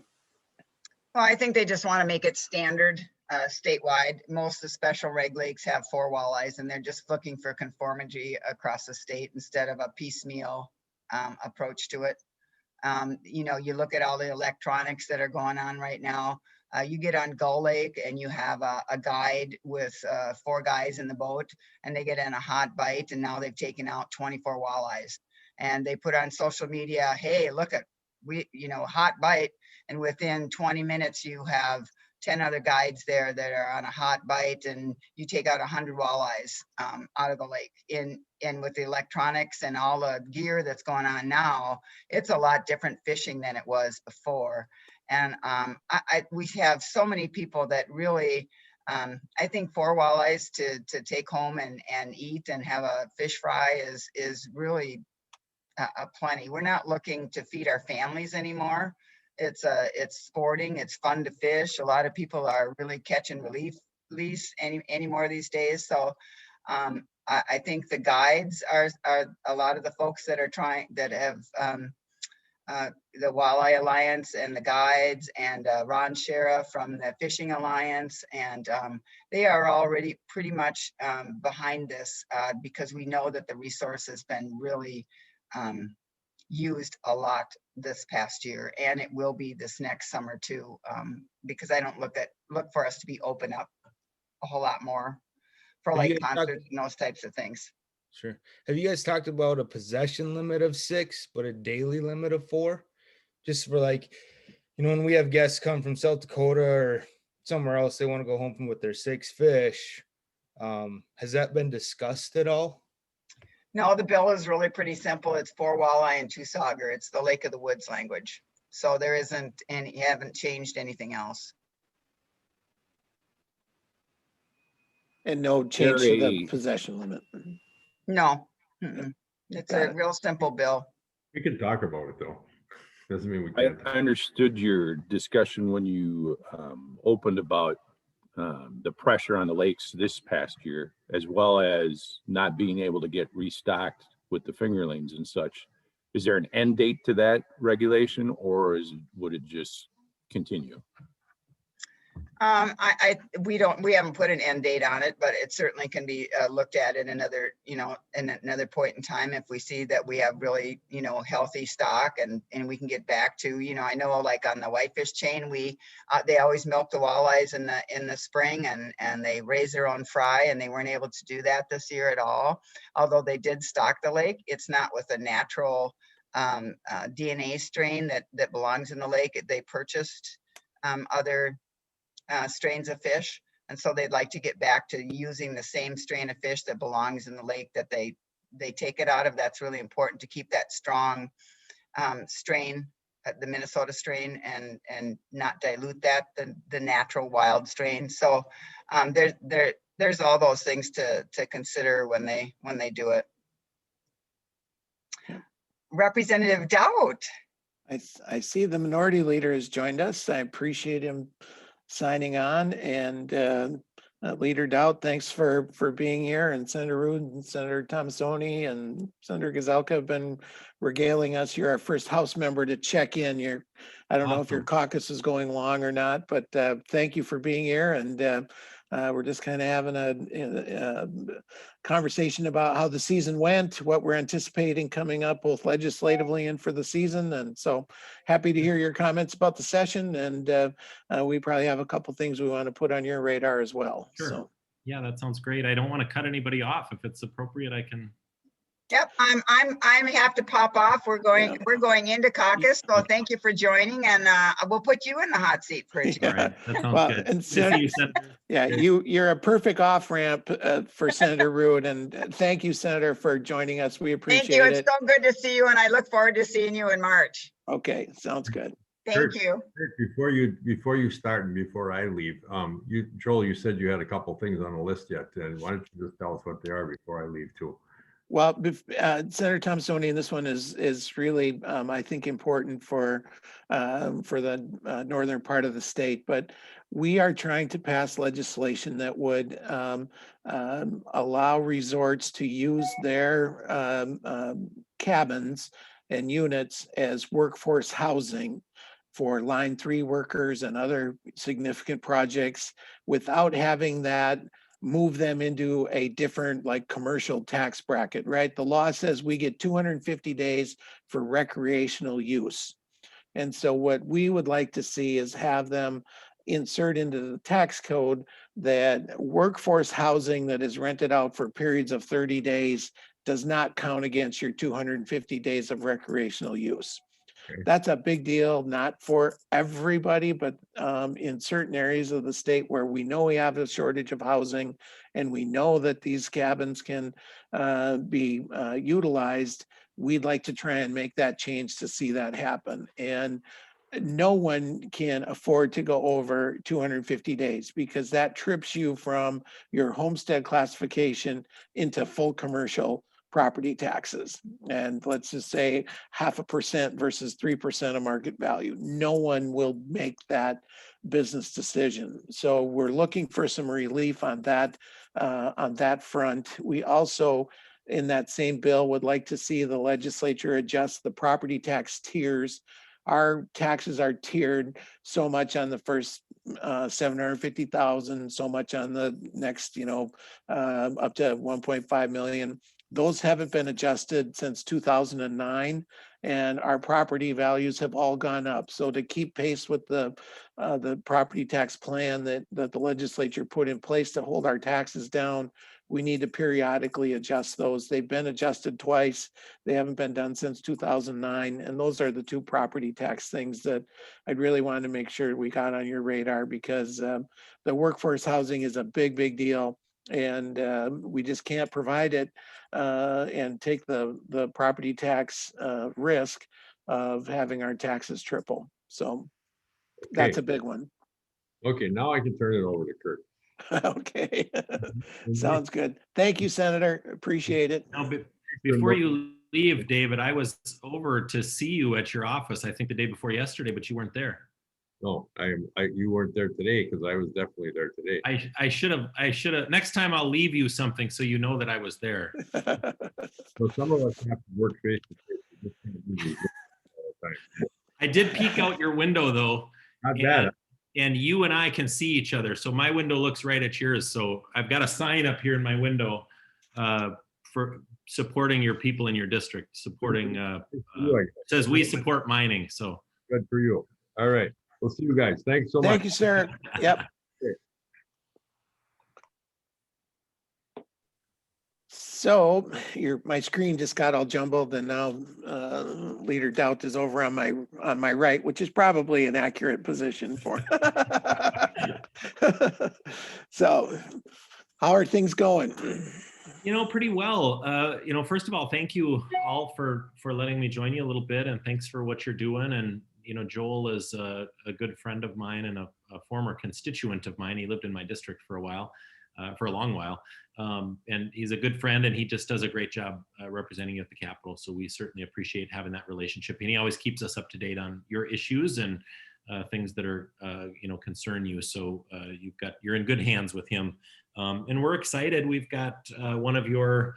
Speaker 1: Well, I think they just want to make it standard statewide. Most of the special reg lakes have 4 walleyes, and they're just looking for conformity across the state instead of a piecemeal approach to it. You look at all the electronics that are going on right now. You get on Gull Lake and you have a guide with 4 guys in the boat, and they get in a hot bite, and now they've taken out 24 walleyes, and they put on social media, hey, look at hot bite, and within 20 minutes you have 10 other guides there that are on a hot bite, and you take out 100 walleyes out of the lake. And with the electronics and all the gear that's going on now, it's a lot different fishing than it was before. And we have so many people that really, I think 4 walleyes to take home and eat and have a fish fry is really a plenty. We're not looking to feed our families anymore. It's sporting, it's fun to fish. A lot of people are really catch and release anymore these days. So I think the guides are a lot of the folks that are that have the Walleye Alliance and the guides, and Ron Shera from the Fishing Alliance. And they are already pretty much behind this because we know that the resource has been really used a lot this past year, and it will be this next summer too, because I don't look for us to be open up a whole lot more for
Speaker 6: Have you
Speaker 1: like
Speaker 6: guys
Speaker 1: concerts and those types of things.
Speaker 6: Sure. Have you guys talked about a possession limit of 6, but a daily limit of 4? Just for like, when we have guests come from South Dakota or somewhere else, they want to go home from with their 6 fish. Has that been discussed at all?
Speaker 1: No, the bill is really pretty simple. It's 4 walleye and 2 sauger. It's the Lake of the Woods language. So there isn't any, you haven't changed anything else.
Speaker 3: And no change to the
Speaker 8: Very-
Speaker 3: possession limit.
Speaker 1: No, it's
Speaker 3: Got
Speaker 1: a
Speaker 3: it.
Speaker 1: real simple bill.
Speaker 13: We can talk about it though. Doesn't mean we
Speaker 8: I
Speaker 13: can't.
Speaker 8: understood your discussion when you opened about the pressure on the lakes this past year, as well as not being able to get restocked with the fingerlings and such. Is there an end date to that regulation, or would it just continue?
Speaker 1: We haven't put an end date on it, but it certainly can be looked at in another, in another point in time if we see that we have really, healthy stock and we can get back to, I know like on the whitefish chain, they always milk the walleyes in the spring and they raise their own fry, and they weren't able to do that this year at all. Although they did stock the lake, it's not with a natural DNA strain that belongs in the lake. They purchased other strains of fish, and so they'd like to get back to using the same strain of fish that belongs in the lake that they take it out of. That's really important to keep that strong strain, the Minnesota strain, and not dilute that the natural wild strain. So there's all those things to consider when they do it. Representative Dowd.
Speaker 3: I see the minority leader has joined us. I appreciate him signing on, and Leader Dowd, thanks for being here, and Senator Rude and Senator Thomasoni and Senator Gazelka have been regaling us. You're our first House member to check in. I don't know if your caucus is going long or not, but thank you for being here, and we're just kind of having a conversation about how the season went, what we're anticipating coming up both legislatively and for the season. And so happy to hear your comments about the session. And we probably have a couple things we want to put on your radar as well.
Speaker 17: Sure.
Speaker 3: So.
Speaker 17: Yeah, that sounds great. I don't want to cut anybody off. If it's appropriate, I can.
Speaker 1: Yep, I have to pop off. We're going into caucus, so thank you for joining, and we'll put you in the hot seat for
Speaker 17: All right, that sounds
Speaker 3: Well,
Speaker 17: good.
Speaker 3: and
Speaker 17: Good to see you, Senator.
Speaker 3: Yeah, you're a perfect off ramp for Senator Rude, and thank you, Senator, for joining us. We appreciate
Speaker 1: Thank you.
Speaker 3: it.
Speaker 1: It's so good to see you, and I look forward to seeing you in March.
Speaker 3: Okay, sounds good.
Speaker 1: Thank you.
Speaker 13: Kurt, before you start and before I leave, Joel, you said you had a couple things on the list yet, and why don't you just tell us what they are before I leave too?
Speaker 3: Well, Senator Thomasoni, and this one is really, I think, important for the northern part of the state. But we are trying to pass legislation that would allow resorts to use their cabins and units as workforce housing for Line 3 workers and other significant projects without having that move them into a different like commercial tax bracket, right? The law says we get 250 days for recreational use. And so what we would like to see is have them insert into the tax code that workforce housing that is rented out for periods of 30 days does not count against your 250 days of recreational use. That's a big deal, not for everybody, but in certain areas of the state where we know we have a shortage of housing and we know that these cabins can be utilized, we'd like to try and make that change to see that happen. And no one can afford to go over 250 days because that trips you from your homestead classification into full commercial property taxes. And let's just say 0.5% versus 3% of market value. No one will make that business decision. So we're looking for some relief on that front. We also in that same bill would like to see the legislature adjust the property tax tiers. Our taxes are tiered so much on the first 750,000, so much on the next, up to 1.5 million. Those haven't been adjusted since 2009, and our property values have all gone up. So to keep pace with the property tax plan that the legislature put in place to hold our taxes down, we need to periodically adjust those. They've been adjusted twice. They haven't been done since 2009. And those are the two property tax things that I'd really want to make sure we got on your radar, because the workforce housing is a big, big deal. And we just can't provide it and take the property tax risk of having our taxes triple. So that's a big one.
Speaker 13: Okay, now I can turn it over to Kurt.
Speaker 3: Okay, sounds good. Thank you, Senator. Appreciate it.
Speaker 17: Now, before you leave, David, I was over to see you at your office, I think the day before yesterday, but you weren't there.
Speaker 13: No, you weren't there today, because I was definitely there today.
Speaker 17: I should have, next time I'll leave you something so you know that I was there.
Speaker 13: So some of us have to work face to face. We just can't do this all the time.
Speaker 17: I did peek out your window though.
Speaker 13: Not bad.
Speaker 17: And you and I can see each other. So my window looks right at yours. So I've got a sign up here in my window for supporting your people in your district, supporting, says we support mining. So
Speaker 13: good for you. All right. We'll see you guys. Thanks so much.
Speaker 3: Thank you, sir. Yep.
Speaker 13: Okay.
Speaker 3: So my screen just got all jumbled, and now Leader Doubt is over on my right, which is probably an accurate position for. So how are things going?
Speaker 17: Pretty well. First of all, thank you all for letting me join you a little bit, and thanks for what you're doing. And Joel is a good friend of mine and a former constituent of mine. He lived in my district for a long while. And he's a good friend, and he just does a great job representing you at the Capitol. So we certainly appreciate having that relationship. And he always keeps us up to date on your issues and things that are, concern you. So you're in good hands with him. And we're excited. We've got one of your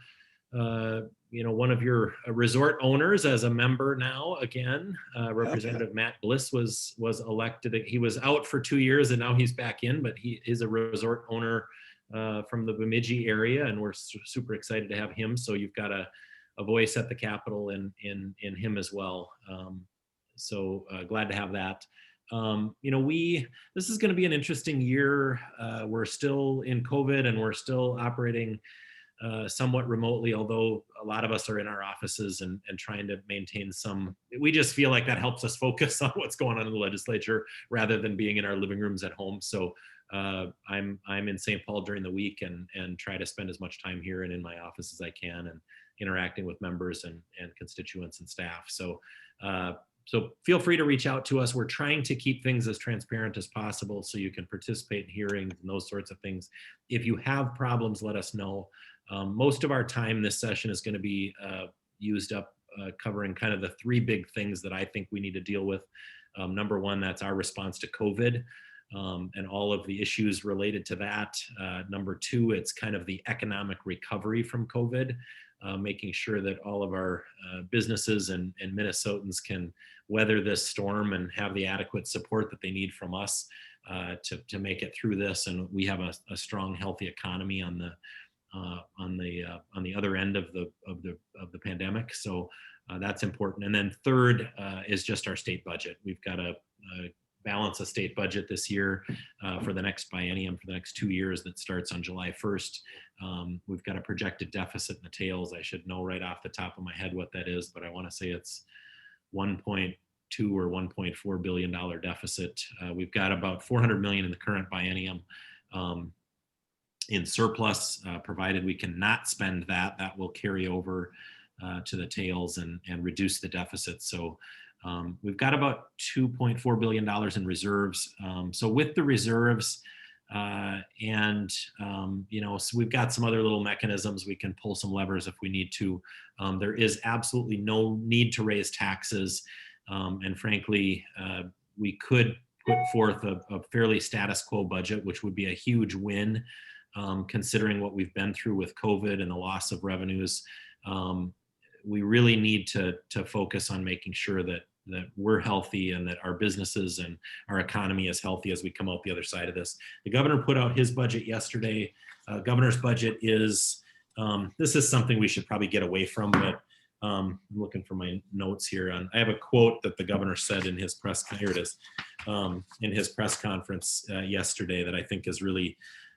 Speaker 17: resort owners as a member now again. Representative Matt Bliss was elected. He was out for 2 years and now he's back in, but he is a resort owner from the Bemidji area, and we're super excited to have him. So you've got a voice at the Capitol in him as well. So glad to have that. This is going to be an interesting year. We're still in COVID and we're still operating somewhat remotely, although a lot of us are in our offices and trying to maintain we just feel like that helps us focus on what's going on in the legislature rather than being in our living rooms at home. So I'm in St. Paul during the week and try to spend as much time here and in my office as I can, and interacting with members and constituents and staff. So feel free to reach out to us. We're trying to keep things as transparent as possible so you can participate in hearings and those sorts of things. If you have problems, let us know. Most of our time this session is going to be used up covering kind of the three big things that I think we need to deal with. Number one, that's our response to COVID and all of the issues related to that. Number two, it's kind of the economic recovery from COVID, making sure that all of our businesses and Minnesotans can weather this storm and have the adequate support that they need from us to make it through this. And we have a strong, healthy economy on the other end of the pandemic. So that's important. And then third is just our state budget. We've got to balance a state budget this year for the next biennium, for the next 2 years, that starts on July 1st. We've got a projected deficit in the tails. I should know right off the top of my head what that is, but I want to say it's 1.2 or $1.4 billion deficit. We've got about 400 million in the current biennium in surplus, provided we cannot spend that will carry over to the tails and reduce the deficit. So we've got about $2.4 billion in reserves. So with the reserves so we've got some other little mechanisms. We can pull some levers if we need to. There is absolutely no need to raise taxes. And frankly, we could put forth a fairly status quo budget, which would be a huge win considering what we've been through with COVID and the loss of revenues. We really need to focus on making sure that we're healthy and that our businesses and our economy is healthy as we come out the other side of this. The governor put out his budget yesterday. Governor's budget is, this is something we should probably get away from, but I'm looking for my notes here. I have a quote that the governor said in his press, here it is, in his press conference yesterday that I think is really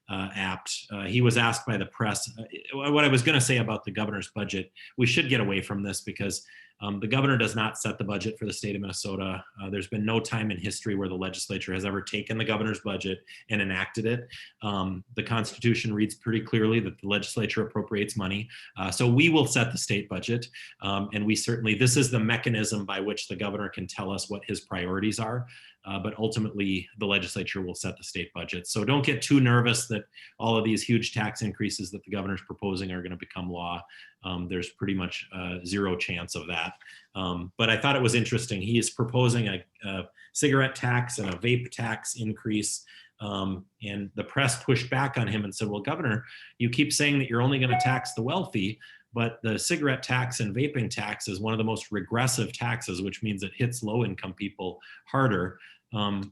Speaker 17: apt. He was asked by the press, what I was going to say about the governor's budget, we should get away from this because the governor does not set the budget for the state of Minnesota. There's been no time in history where the legislature has ever taken the governor's budget and enacted it. The Constitution reads pretty clearly that the legislature appropriates money. So we will set the state budget. And we certainly, this is the mechanism by which the governor can tell us what his priorities are. But ultimately, the legislature will set the state budget. So don't get too nervous that all of these huge tax increases that the governor's proposing are going to become law. There's pretty much zero chance of that. But I thought it was interesting. He is proposing a cigarette tax and a vape tax increase. And the press pushed back on him and said, well, Governor, you keep saying that you're only going to tax the wealthy, but the cigarette tax and vaping tax is one of the most regressive taxes, which means it hits low income people harder.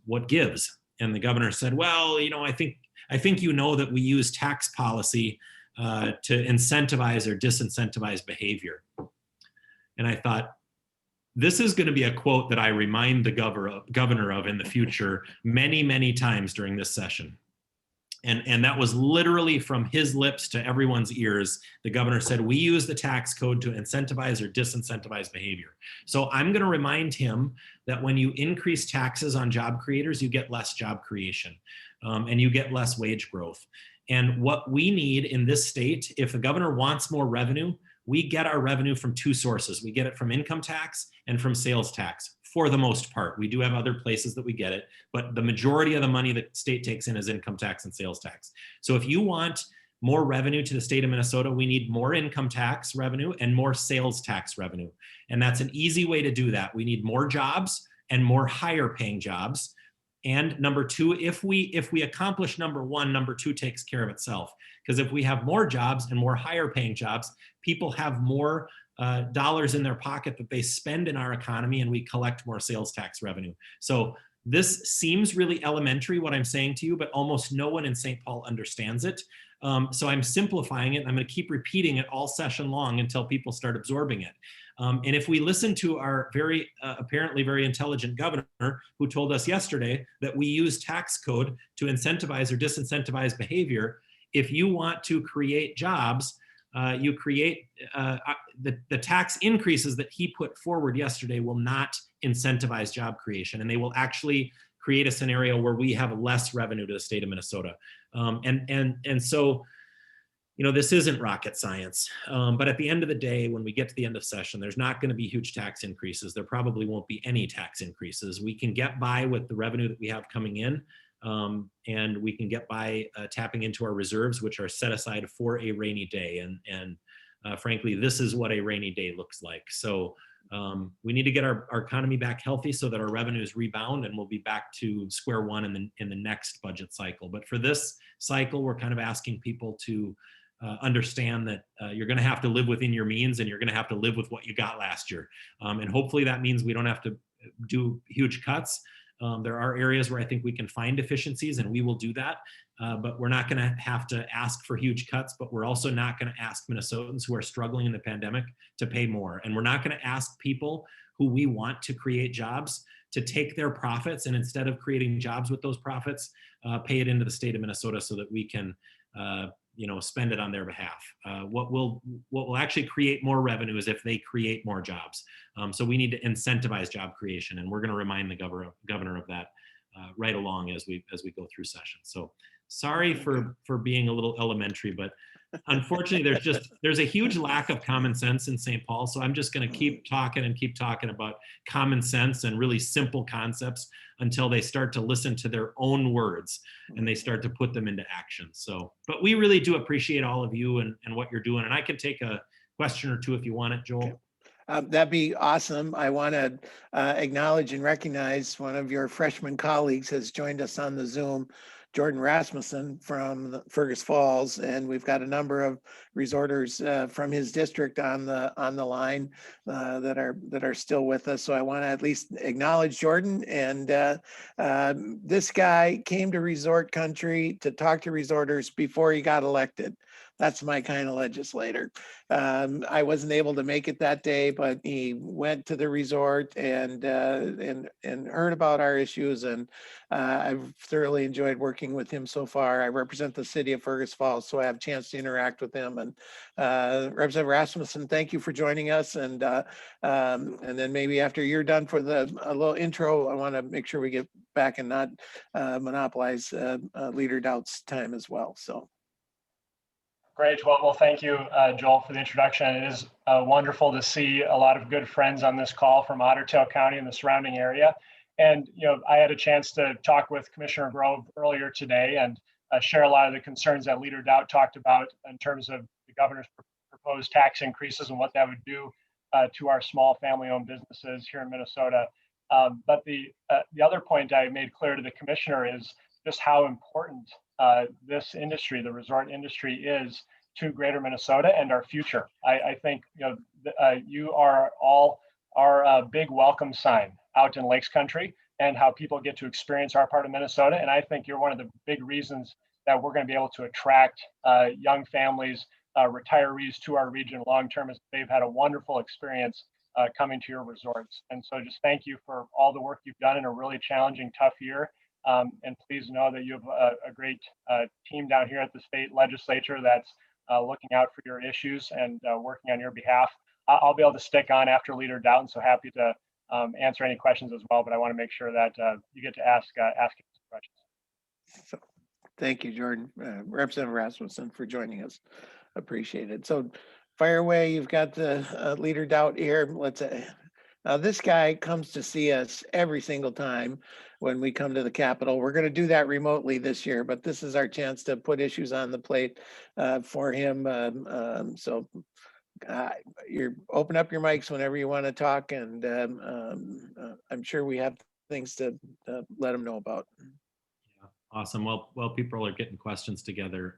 Speaker 17: What gives? And the governor said, well, you know, I think you know that we use tax policy to incentivize or disincentivize behavior. And I thought, this is going to be a quote that I remind the governor of in the future many, many times during this session. And that was literally from his lips to everyone's ears. The governor said, we use the tax code to incentivize or disincentivize behavior. So I'm going to remind him that when you increase taxes on job creators, you get less job creation and you get less wage growth. And what we need in this state, if the governor wants more revenue, we get our revenue from two sources. We get it from income tax and from sales tax. For the most part, we do have other places that we get it, but the majority of the money the state takes in is income tax and sales tax. So if you want more revenue to the state of Minnesota, we need more income tax revenue and more sales tax revenue. And that's an easy way to do that. We need more jobs and more higher paying jobs. And number two, if we accomplish number one, number two takes care of itself. Because if we have more jobs and more higher paying jobs, people have more dollars in their pocket that they spend in our economy, and we collect more sales tax revenue. So this seems really elementary, what I'm saying to you, but almost no one in St. Paul understands it. So I'm simplifying it. I'm going to keep repeating it all session long until people start absorbing it. And if we listen to our very apparently very intelligent governor, who told us yesterday that we use tax code to incentivize or disincentivize behavior, if you want to create jobs, you create the tax increases that he put forward yesterday will not incentivize job creation, and they will actually create a scenario where we have less revenue to the state of Minnesota. And so, you know, this isn't rocket science, but at the end of the day, when we get to the end of session, there's not going to be huge tax increases. There probably won't be any tax increases. We can get by with the revenue that we have coming in. And we can get by tapping into our reserves, which are set aside for a rainy day. And frankly, this is what a rainy day looks like. So we need to get our economy back healthy so that our revenues rebound, and we'll be back to square one in the next budget cycle. But for this cycle, we're kind of asking people to understand that you're going to have to live within your means, and you're going to have to live with what you got last year. And hopefully that means we don't have to do huge cuts. There are areas where I think we can find efficiencies, and we will do that. But we're not going to have to ask for huge cuts, but we're also not going to ask Minnesotans who are struggling in the pandemic to pay more. And we're not going to ask people who we want to create jobs to take their profits, and instead of creating jobs with those profits, pay it into the state of Minnesota so that we can spend it on their behalf. What will actually create more revenue is if they create more jobs. So we need to incentivize job creation, and we're going to remind the governor of that right along as we go through session. So sorry for being a little elementary, but unfortunately there's a huge lack of common sense in St. Paul. So I'm just going to keep talking about common sense and really simple concepts until they start to listen to their own words and they start to put them into action. So, but we really do appreciate all of you and what you're doing. And I can take a question or two if you want it, Joel.
Speaker 3: Okay. That'd be awesome. I want to acknowledge and recognize one of your freshman colleagues has joined us on the Zoom, Jordan Rasmussen from Fergus Falls, and we've got a number of resorters from his district on the line that are still with us. So I want to at least acknowledge Jordan. And this guy came to resort country to talk to resorters before he got elected. That's my kind of legislator. I wasn't able to make it that day, but he went to the resort and heard about our issues, and I've thoroughly enjoyed working with him so far. I represent the city of Fergus Falls, so I have a chance to interact with him. And Representative Rasmussen, thank you for joining us. And then maybe after you're done for a little intro, I want to make sure we get back and not monopolize Leader Doubt's time as well. So.
Speaker 18: Great. Well, thank you, Joel, for the introduction. It is wonderful to see a lot of good friends on this call from Otter Tail County and the surrounding area. And, I had a chance to talk with Commissioner Grove earlier today and share a lot of the concerns that Leader Doubt talked about in terms of the governor's proposed tax increases and what that would do to our small family-owned businesses here in Minnesota. But the other point I made clear to the commissioner is just how important this industry, the resort industry, is to Greater Minnesota and our future. I think you are all our big welcome sign out in Lakes Country and how people get to experience our part of Minnesota. And I think you're one of the big reasons that we're going to be able to attract young families, retirees to our region long term, as they've had a wonderful experience coming to your resorts. And so just thank you for all the work you've done in a really challenging, tough year. And please know that you have a great team down here at the state legislature that's looking out for your issues and working on your behalf. I'll be able to stick on after Leader Doughton, so happy to answer any questions as well, but I want to make sure that you get to ask questions.
Speaker 3: So, thank you, Jordan. Representative Rasmussen, for joining us. Appreciate it. So fire away, you've got the Leader Doubt here. Now this guy comes to see us every single time when we come to the Capitol. We're going to do that remotely this year, but this is our chance to put issues on the plate for him. So you open up your mics whenever you want to talk, and I'm sure we have things to let him know about.
Speaker 17: Yeah, awesome. Well, people are getting questions together.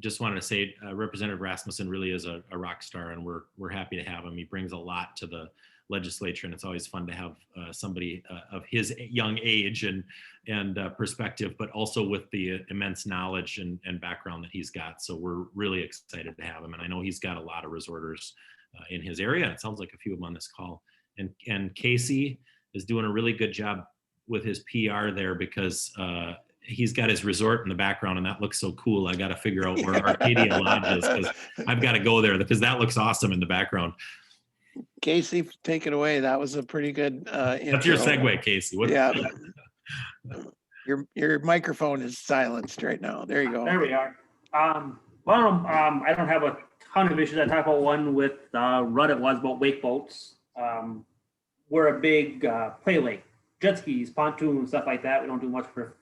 Speaker 17: Just wanted to say Representative Rasmussen really is a rock star, and we're happy to have him. He brings a lot to the legislature, and it's always fun to have somebody of his young age and perspective, but also with the immense knowledge and background that he's got. So we're really excited to have him, and I know he's got a lot of resorters in his area, and it sounds like a few of them on this call. And Casey is doing a really good job with his PR there, because he's got his resort in the background, and that looks so cool. I got to figure out where Arcadia Lodge is, because I've got to go there, because that looks awesome in the background.
Speaker 3: Casey, take it away. That was a pretty good
Speaker 17: That's your segue, Casey.
Speaker 3: Yeah. Your microphone is silenced right now. There you go.
Speaker 16: There we are. I don't have a ton of issues. I talked about one with Rudd. It was about wake boats. We're a big play lake, jet skis, pontoons, stuff like that. We don't do much for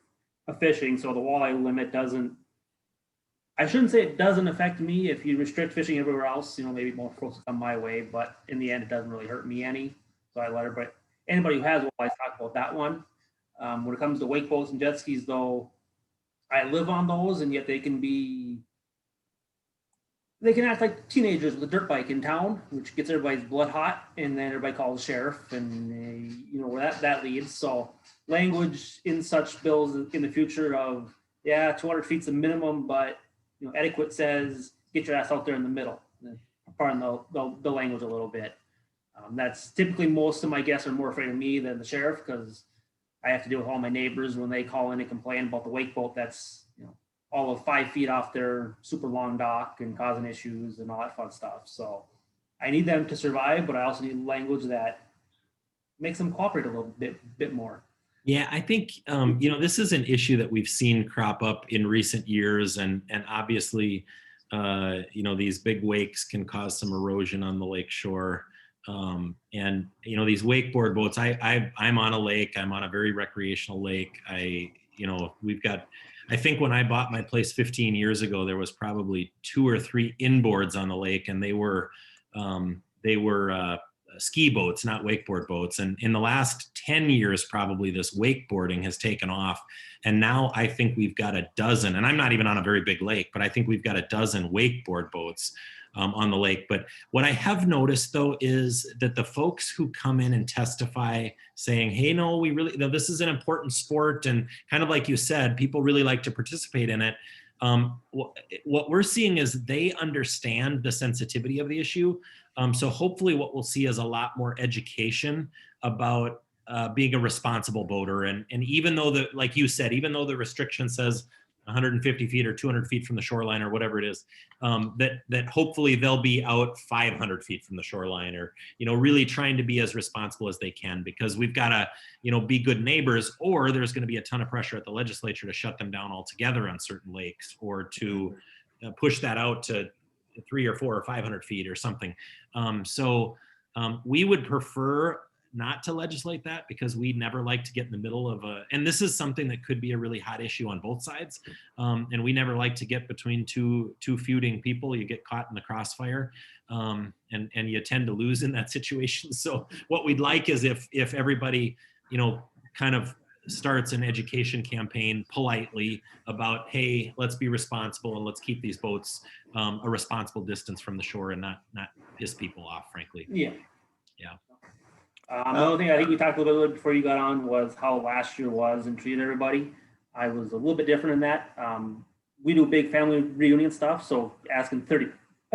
Speaker 16: fishing, so the walleye limit doesn't. I shouldn't say it doesn't affect me. If you restrict fishing everywhere else, maybe more folks come my way, but in the end, it doesn't really hurt me any. So I let her, but anybody who has walleye, talk about that one. When it comes to wake boats and jet skis, though, I live on those, and yet they can act like teenagers with a dirt bike in town, which gets everybody's blood hot, and then everybody calls the sheriff, and where that leads. So language in such bills in the future of, 200 feet's the minimum, but etiquette says get your ass out there in the middle. Pardon the language a little bit. That's typically, most of my guests are more afraid of me than the sheriff, because I have to deal with all my neighbors when they call in and complain about the wake boat that's all of 5 feet off their super long dock and causing issues and all that fun stuff. So I need them to survive, but I also need language that makes them cooperate a little bit more.
Speaker 17: Yeah, I think, this is an issue that we've seen crop up in recent years, and obviously, these big wakes can cause some erosion on the lake shore. And these wakeboard boats, I'm on a lake, I'm on a very recreational lake. I think when I bought my place 15 years ago, there was probably 2 or 3 inboards on the lake, and they were ski boats, not wakeboard boats. And in the last 10 years, probably this wakeboarding has taken off. And now I think we've got a dozen, and I'm not even on a very big lake, but I think we've got a dozen wakeboard boats on the lake. But what I have noticed though, is that the folks who come in and testify saying, hey, no, we really, this is an important sport. And kind of like you said, people really like to participate in it. What we're seeing is they understand the sensitivity of the issue. So hopefully what we'll see is a lot more education about being a responsible boater. And even though like you said, even though the restriction says 150 feet or 200 feet from the shoreline or whatever it is, that hopefully they'll be out 500 feet from the shoreline, or, really trying to be as responsible as they can, because we've got to, be good neighbors, or there's going to be a ton of pressure at the legislature to shut them down altogether on certain lakes, or to push that out to 300 or 400 or 500 feet or something. So we would prefer not to legislate that, because we never like to get in the middle of and this is something that could be a really hot issue on both sides. And we never like to get between two feuding people. You get caught in the crossfire, and you tend to lose in that situation. So what we'd like is if everybody, kind of starts an education campaign politely about, hey, let's be responsible and let's keep these boats a responsible distance from the shore, and not piss people off, frankly.
Speaker 16: Yeah.
Speaker 17: Yeah.
Speaker 16: Another thing I think we talked a little bit before you got on was how last year was and treated everybody. I was a little bit different in that. We do big family reunion stuff, so asking 30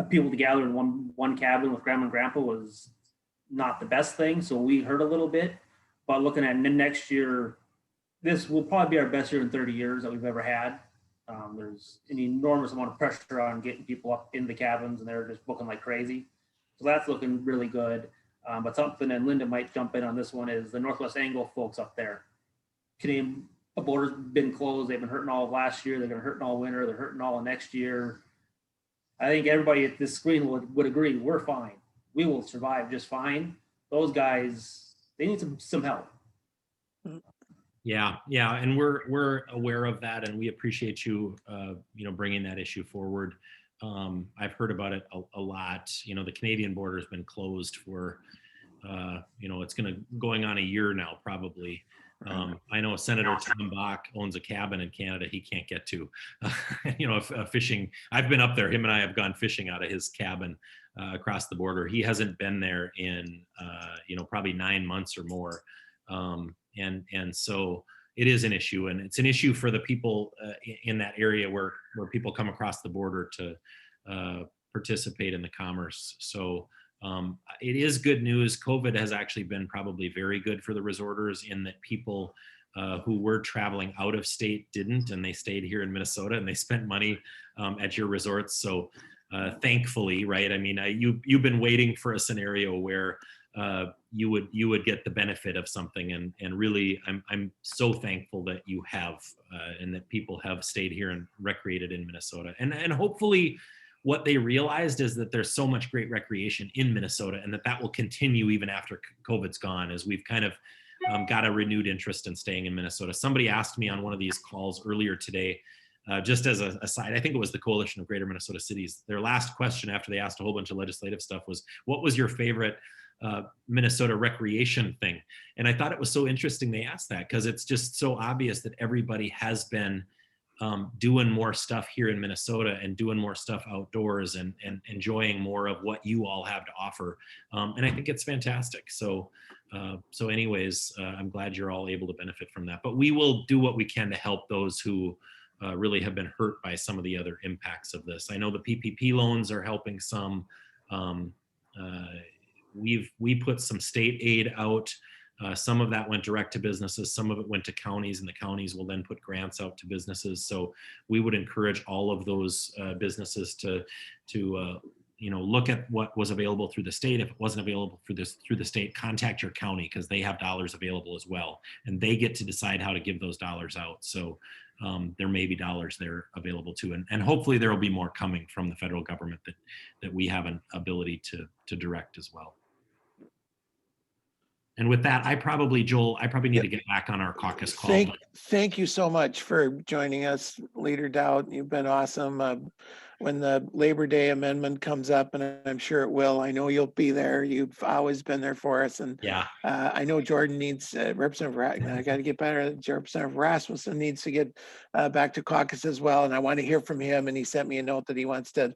Speaker 16: people to gather in one cabin with grandma and grandpa was not the best thing. So we hurt a little bit, but looking at next year, this will probably be our best year in 30 years that we've ever had. There's an enormous amount of pressure on getting people up in the cabins, and they're just booking like crazy. So that's looking really good. But something, and Linda might jump in on this one, is the Northwest Angle folks up there. Canadian border's been closed. They've been hurting all of last year. They're going to hurt all winter. They're hurting all of next year. I think everybody at this screen would agree we're fine. We will survive just fine. Those guys, they need some help.
Speaker 17: Yeah, and we're aware of that, and we appreciate you, bringing that issue forward. I've heard about it a lot. The Canadian border has been closed for, it's going on a year now, probably. I know Senator Tom Bach owns a cabin in Canada he can't get to. Fishing. I've been up there. Him and I have gone fishing out of his cabin across the border. He hasn't been there in, probably 9 months or more. And so it is an issue, and it's an issue for the people in that area where people come across the border to participate in the commerce. So it is good news. COVID has actually been probably very good for the resorters, in that people who were traveling out of state didn't, and they stayed here in Minnesota and they spent money at your resorts. So thankfully, right? I mean, you've been waiting for a scenario where you would get the benefit of something, and really I'm so thankful that you have, and that people have stayed here and recreated in Minnesota, and hopefully what they realized is that there's so much great recreation in Minnesota, and that will continue even after COVID's gone, as we've kind of got a renewed interest in staying in Minnesota. Somebody asked me on one of these calls earlier today, just as a side, I think it was the Coalition of Greater Minnesota Cities, their last question after they asked a whole bunch of legislative stuff was, what was your favorite Minnesota recreation thing? And I thought it was so interesting they asked that, because it's just so obvious that everybody has been doing more stuff here in Minnesota, and doing more stuff outdoors, and enjoying more of what you all have to offer. And I think it's fantastic. So anyways, I'm glad you're all able to benefit from that. But we will do what we can to help those who really have been hurt by some of the other impacts of this. I know the PPP loans are helping some. We put some state aid out. Some of that went direct to businesses. Some of it went to counties, and the counties will then put grants out to businesses. So we would encourage all of those businesses to look at what was available through the state. If it wasn't available through the state, contact your county, because they have dollars available as well, and they get to decide how to give those dollars out. So there may be dollars there available too, and hopefully there will be more coming from the federal government that we have an ability to direct as well. And with that, Joel, I probably need to get back on our caucus call.
Speaker 3: Thank you so much for joining us, Leader Dowd. You've been awesome. when the Labor Day amendment comes up, and I'm sure it will, I know you'll be there. You've always been there for us. And
Speaker 17: Yeah.
Speaker 3: I know Jordan needs Representative, I got to get better. Representative Rasmussen needs to get back to caucus as well. And I want to hear from him. And he sent me a note that he wants to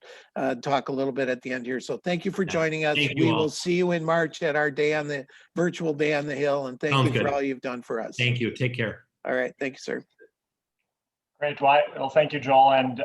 Speaker 3: talk a little bit at the end here. So thank you for joining us.
Speaker 17: Thank you
Speaker 3: We
Speaker 17: all.
Speaker 3: will see you in March at our day on the virtual Day on the Hill. And thank
Speaker 17: Sounds
Speaker 3: you for
Speaker 17: good.
Speaker 3: all you've done for us.
Speaker 17: Thank you. Take care.
Speaker 3: All right. Thank you, sir.
Speaker 18: Great. Well, thank you, Joel. And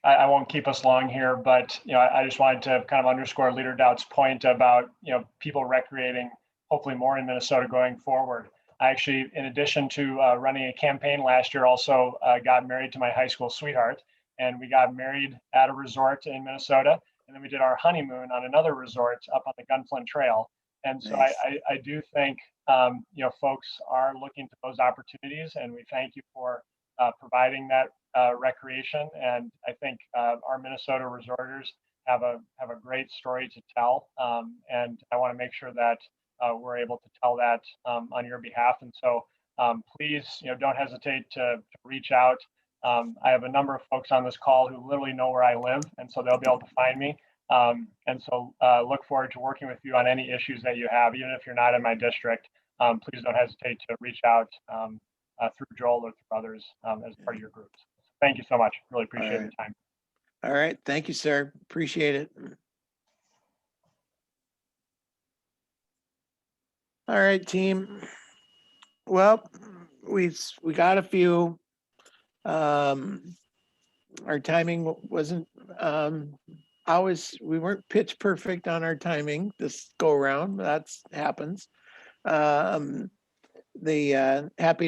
Speaker 18: I won't keep us long here, but I just wanted to kind of underscore Leader Doubt's point about people recreating hopefully more in Minnesota going forward. I actually, in addition to running a campaign last year, also got married to my high school sweetheart, and we got married at a resort in Minnesota, and then we did our honeymoon on another resort up on the Gunflint Trail. And so
Speaker 3: Nice.
Speaker 18: I do think folks are looking to those opportunities, and we thank you for providing that recreation. And I think our Minnesota resorters have a great story to tell, and I want to make sure that we're able to tell that on your behalf. And so please, don't hesitate to reach out. I have a number of folks on this call who literally know where I live, and so they'll be able to find me. And so look forward to working with you on any issues that you have, even if you're not in my district. Please don't hesitate to reach out through Joel or through others as part of your groups. Thank you so much. Really appreciate the time.
Speaker 3: All right. Thank you, sir. Appreciate it. All right, team. Well, we got a few. Our timing wasn't we weren't pitch perfect on our timing this go around. That's happens. Happy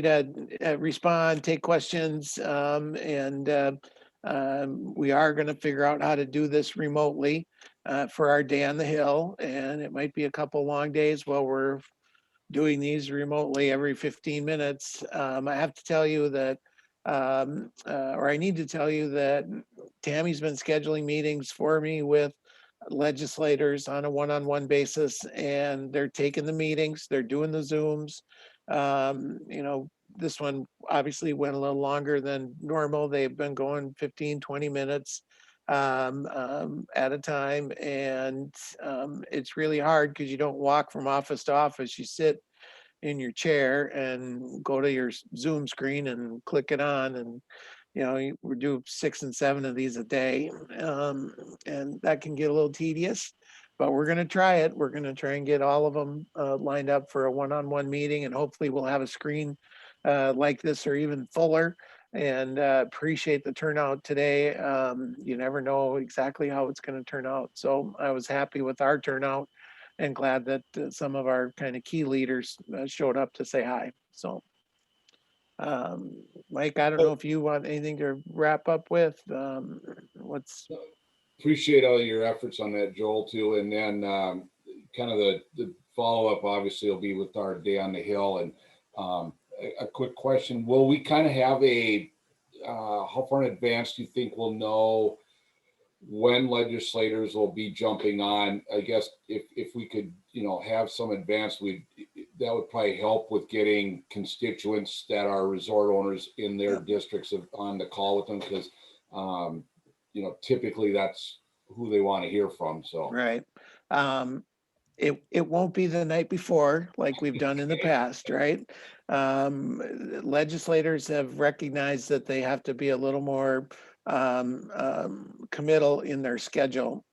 Speaker 3: to respond, take questions, and we are going to figure out how to do this remotely for our Day on the Hill, and it might be a couple long days while we're doing these remotely every 15 minutes. I have to tell you that, or I need to tell you that Tammy's been scheduling meetings for me with legislators on a one-on-one basis, and they're taking the meetings, they're doing the Zooms. This one obviously went a little longer than normal. They've been going 15, 20 minutes at a time. And it's really hard because you don't walk from office to office. You sit in your chair and go to your Zoom screen and click it on. And we do 6 and 7 of these a day, and that can get a little tedious, but we're going to try it. We're going to try and get all of them lined up for a one-on-one meeting, and hopefully we'll have a screen like this or even fuller. And appreciate the turnout today. You never know exactly how it's going to turn out. So I was happy with our turnout and glad that some of our kind of key leaders showed up to say hi. So Mike, I don't know if you want anything to wrap up with.
Speaker 2: Appreciate all your efforts on that, Joel, too. And then kind of the follow-up obviously will be with our Day on the Hill. And a quick question, will we kind of have how far in advance do you think we'll know when legislators will be jumping on? I guess if we could, have some advance, that would probably help with getting constituents that are resort owners in their districts on the call with them, because typically that's who they want to hear from. So
Speaker 3: right. It won't be the night before like we've done in the past, right? Legislators have recognized that they have to be a little more committal in their schedule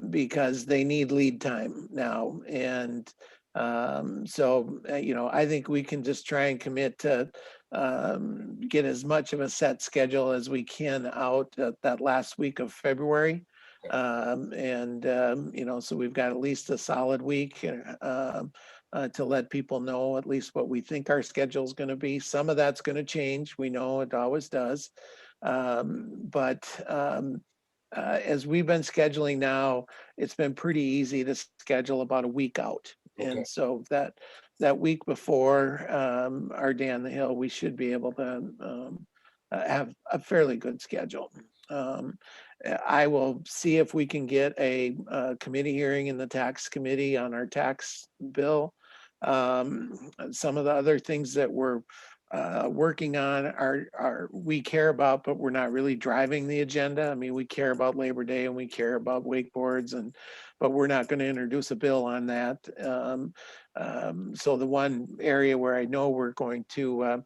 Speaker 3: because they need lead time now. And so, I think we can just try and commit to get as much of a set schedule as we can out that last week of February. So we've got at least a solid week to let people know at least what we think our schedule is going to be. Some of that's going to change. We know it always does. As we've been scheduling now, it's been pretty easy to schedule about a week out. Okay. And so that week before our Day on the Hill, we should be able to have a fairly good schedule. I will see if we can get a committee hearing in the tax committee on our tax bill. Some of the other things that we're working on we care about, but we're not really driving the agenda. I mean, we care about Labor Day and we care about wakeboards, but we're not going to introduce a bill on that. So the one area where I know we're going to,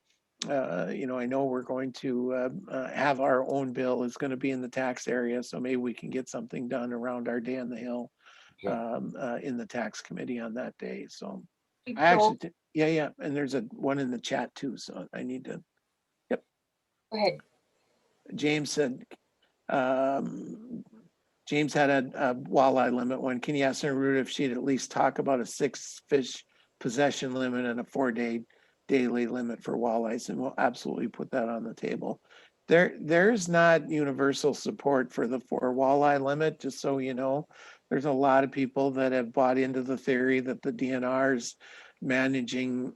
Speaker 3: I know we're going to have our own bill is going to be in the tax area. So maybe we can get something done around our day on the Hill in the tax committee on that day. So I actually, yeah. And there's one in the chat too. So I need to, yep.
Speaker 14: Go ahead.
Speaker 3: James said, James had a walleye limit one. Can you ask Ruth if she'd at least talk about a 6 fish possession limit and a 4-day daily limit for walleyes? And we'll absolutely put that on the table. There's not universal support for the 4 walleye limit, just so you know. There's a lot of people that have bought into the theory that the DNR's managing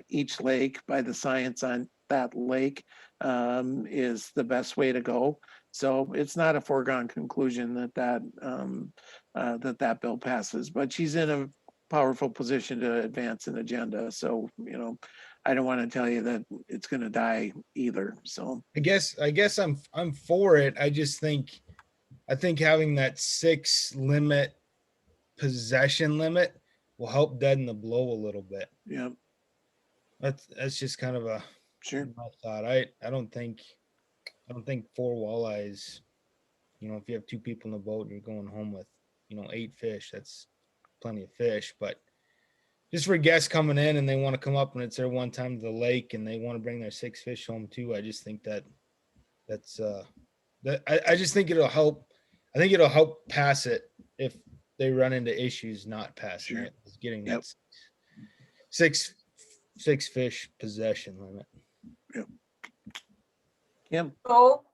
Speaker 3: each lake by the science on that lake is the best way to go. So it's not a foregone conclusion that bill passes, but she's in a powerful position to advance an agenda. So, I don't want to tell you that it's going to die either. So
Speaker 6: I guess I'm for it. I think having that 6 limit possession limit will help deaden the blow a little bit.
Speaker 3: Yeah.
Speaker 6: That's just kind of a my thought. I don't think 4 walleyes, if you have 2 people in the boat, you're going home with, 8 fish. That's plenty of fish. But just for guests coming in and they want to come up and it's their one time to the lake and they want to bring their 6 fish home too, I just think I just think it'll help. I think it'll help pass it if they run into issues not passing it. Is getting that 6 fish possession limit.
Speaker 3: Yep. Kim.
Speaker 4: So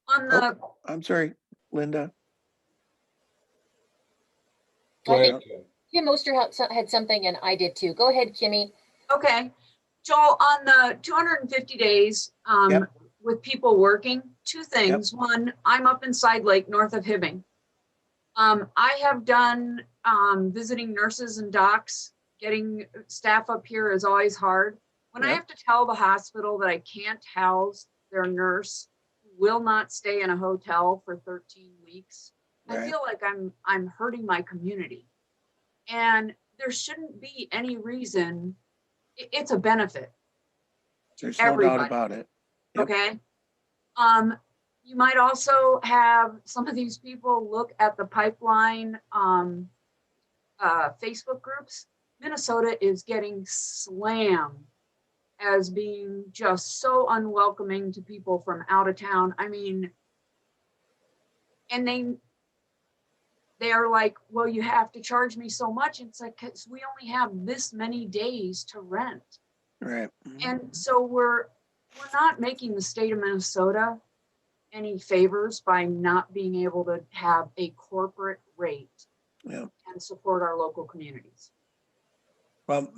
Speaker 4: on the
Speaker 3: I'm sorry, Linda.
Speaker 14: Go ahead. Kim Oster had something and I did too. Go ahead, Kimmy.
Speaker 4: Okay. Joel, on the 250 days with people working, 2 things. One, I'm up in Side Lake north of Hibbing. I have done visiting nurses and docs. Getting staff up here is always hard. When I have to tell the hospital that I can't house their nurse who will not stay in a hotel for 13 weeks, I feel like I'm hurting my community. And there shouldn't be any reason. It's a benefit.
Speaker 3: There's no doubt about it.
Speaker 4: Okay. You might also have some of these people look at the pipeline Facebook groups. Minnesota is getting slammed as being just so unwelcoming to people from out of town. I mean, and they are like, well, you have to charge me so much. It's like, because we only have this many days to rent.
Speaker 3: Right.
Speaker 4: And so we're not making the state of Minnesota any favors by not being able to have a corporate rate and support our local communities.
Speaker 3: Well,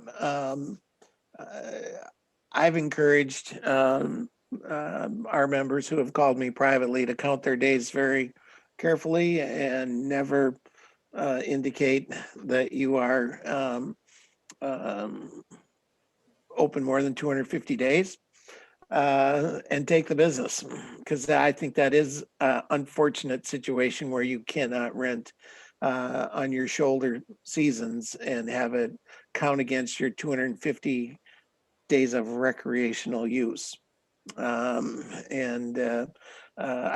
Speaker 3: I've encouraged our members who have called me privately to count their days very carefully and never indicate that you are open more than 250 days and take the business, because I think that is an unfortunate situation where you cannot rent on your shoulder seasons and have it count against your 250 days of recreational use. I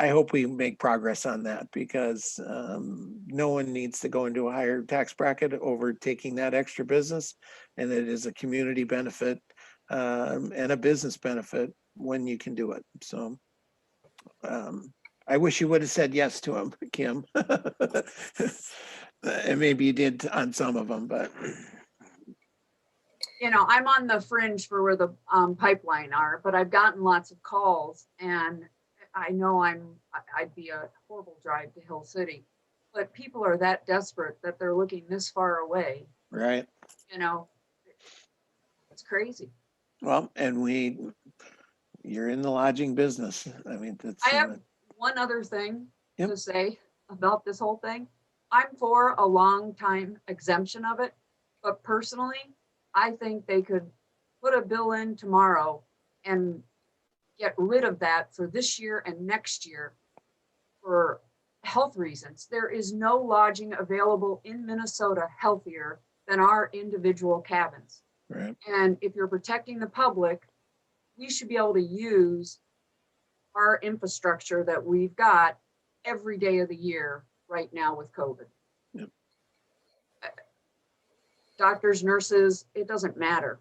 Speaker 3: hope we make progress on that, because no one needs to go into a higher tax bracket over taking that extra business, and it is a community benefit and a business benefit when you can do it. So I wish you would have said yes to him, Kim. And maybe you did on some of them, but
Speaker 4: I'm on the fringe for where the pipeline are, but I've gotten lots of calls, and I know I'd be a horrible drive to Hill City, but people are that desperate that they're looking this far away.
Speaker 3: right.
Speaker 4: It's crazy.
Speaker 3: Well, and you're in the lodging business. I mean,
Speaker 4: I have one other thing to say about this whole thing. I'm for a long time exemption of it, but personally, I think they could put a bill in tomorrow and get rid of that for this year and next year for health reasons. There is no lodging available in Minnesota healthier than our individual cabins.
Speaker 3: Right.
Speaker 4: And if you're protecting the public, we should be able to use our infrastructure that we've got every day of the year right now with COVID.
Speaker 3: Yep.
Speaker 4: Doctors, nurses, it doesn't matter.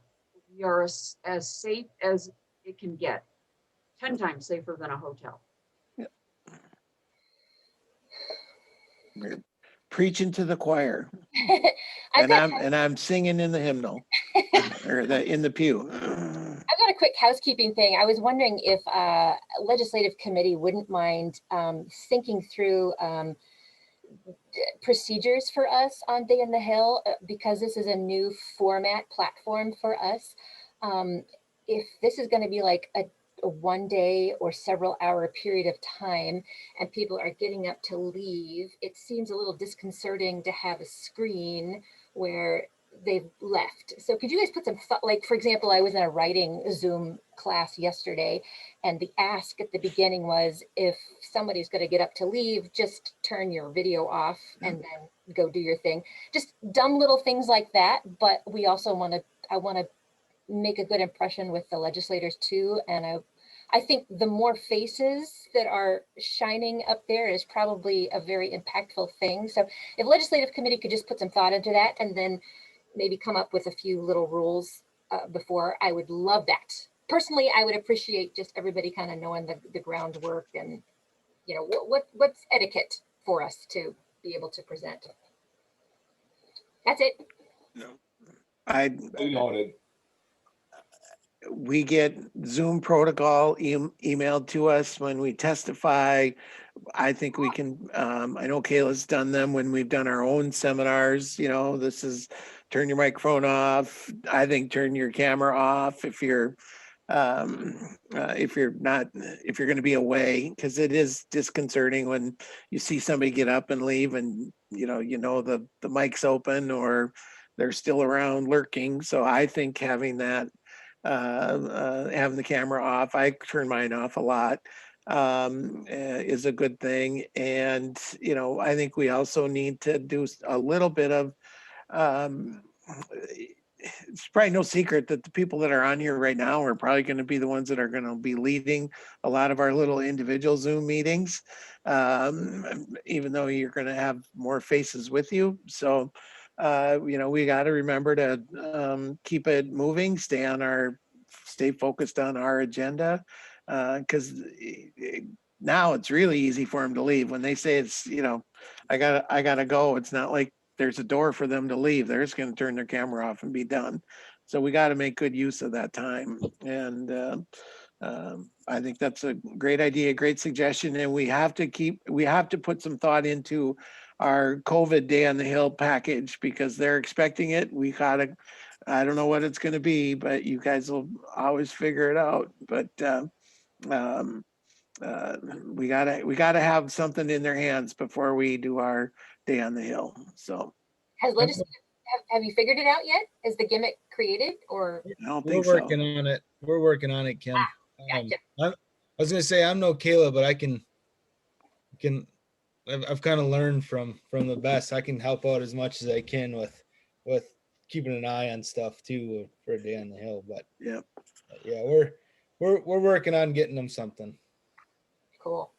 Speaker 4: We are as safe as it can get, 10 times safer than a hotel.
Speaker 3: We're preaching to the choir.
Speaker 14: I've got
Speaker 3: And I'm singing in the hymnal or in the pew.
Speaker 14: I've got a quick housekeeping thing. I was wondering if legislative committee wouldn't mind thinking through procedures for us on Day in the Hill, because this is a new format platform for us. If this is going to be like a 1 day or several hour period of time and people are getting up to leave, it seems a little disconcerting to have a screen where they've left. So could you guys put some thought, like, for example, I was in a writing Zoom class yesterday, and the ask at the beginning was, if somebody's going to get up to leave, just turn your video off and then go do your thing. Just dumb little things like that. But we also I want to make a good impression with the legislators too. And I think the more faces that are shining up there is probably a very impactful thing. So if legislative committee could just put some thought into that and then maybe come up with a few little rules before, I would love that. Personally, I would appreciate just everybody kind of knowing the groundwork and, you know, what's etiquette for us to be able to present. That's it.
Speaker 3: We get Zoom protocol emailed to us when we testify. I think we can, I know Kayla's done them when we've done our own seminars. You know, this is turn your microphone off. I think turn your camera off if you're if you're going to be away, because it is disconcerting when you see somebody get up and leave and you know the mic's open or they're still around lurking. So I think having that having the camera off, I turn mine off a lot, is a good thing. And you know, I think we also need to do a little bit of it's probably no secret that the people that are on here right now are probably going to be the ones that are going to be leading a lot of our little individual Zoom meetings, even though you're going to have more faces with you. So, you know, we got to remember to keep it moving, stay focused on our agenda, because now it's really easy for them to leave. When they say it's, you know, I gotta go, it's not like there's a door for them to leave. They're just going to turn their camera off and be done. So we got to make good use of that time. And I think that's a great idea, great suggestion. And we have to put some thought into our COVID Day on the Hill package, because they're expecting it. I don't know what it's going to be, but you guys will always figure it out. But we gotta have something in their hands before we do our Day on the Hill. So
Speaker 14: have you figured it out yet? Is the gimmick created, or?
Speaker 3: I don't
Speaker 6: We're
Speaker 3: think
Speaker 6: working on it. We're working on it, Kim.
Speaker 14: Gotcha.
Speaker 6: I was gonna say I'm no Kayla, but I've kind of learned from the best. I can help out as much as I can with keeping an eye on stuff too for a Day on the Hill. But
Speaker 3: yeah,
Speaker 6: we're working on getting them something.
Speaker 14: Cool.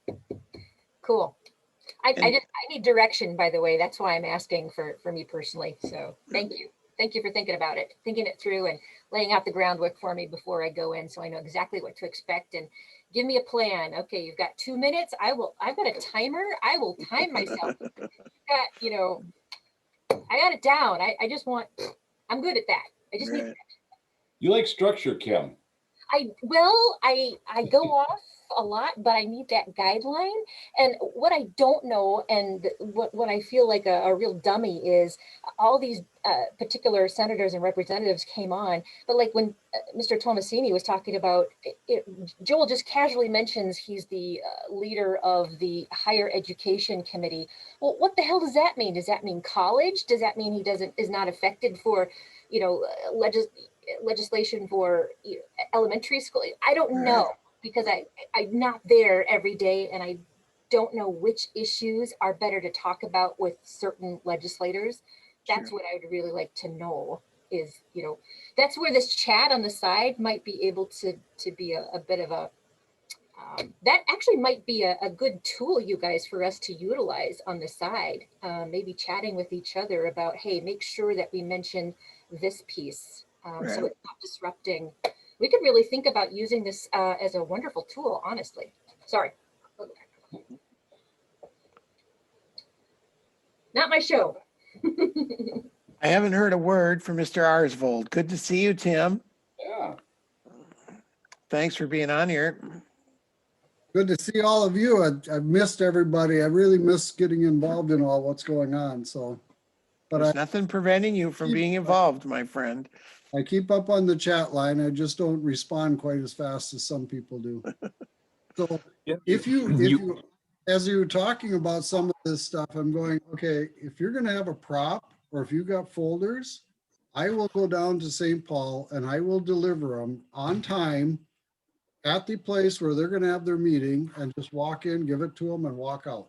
Speaker 14: I need direction, by the way. That's why I'm asking for me personally. So thank you for thinking about it, thinking it through, and laying out the groundwork for me before I go in, so I know exactly what to expect. And give me a plan. Okay, you've got 2 minutes. I've got a timer. I will time myself. You know, I got it down. I'm good at that. I just need.
Speaker 2: You like structure, Kim.
Speaker 14: I go off a lot, but I need that guideline. And what I don't know, and what I feel like a real dummy is, all these particular senators and representatives came on, but like when Mr. Tomasini was talking about it, Joel just casually mentions he's the leader of the higher education committee. Well, what the hell does that mean? Does that mean college? Does that mean he is not affected for, you know, legislation for elementary school. I don't know, because I'm not there every day, and I don't know which issues are better to talk about with certain legislators. That's what I would really like to know is, that's where this chat on the side might be able to be a bit of a, that actually might be a good tool, you guys, for us to utilize on the side. Maybe chatting with each other about, hey, make sure that we mention this piece, so it's not disrupting. We could really think about using this as a wonderful tool, honestly. Sorry. Not my show.
Speaker 3: I haven't heard a word from Mr. Arsvold. Good to see you, Tim.
Speaker 2: Yeah.
Speaker 3: Thanks for being on here.
Speaker 19: Good to see all of you. I've missed everybody. I really miss getting involved in all what's going on. So, but
Speaker 3: there's nothing preventing you from being involved, my friend.
Speaker 19: I keep up on the chat line. I just don't respond quite as fast as some people do. So if you, as you were talking about some of this stuff, I'm going, okay, if you're going to have a prop or if you got folders, I will go down to St. Paul and I will deliver them on time at the place where they're going to have their meeting, and just walk in, give it to them, and walk out.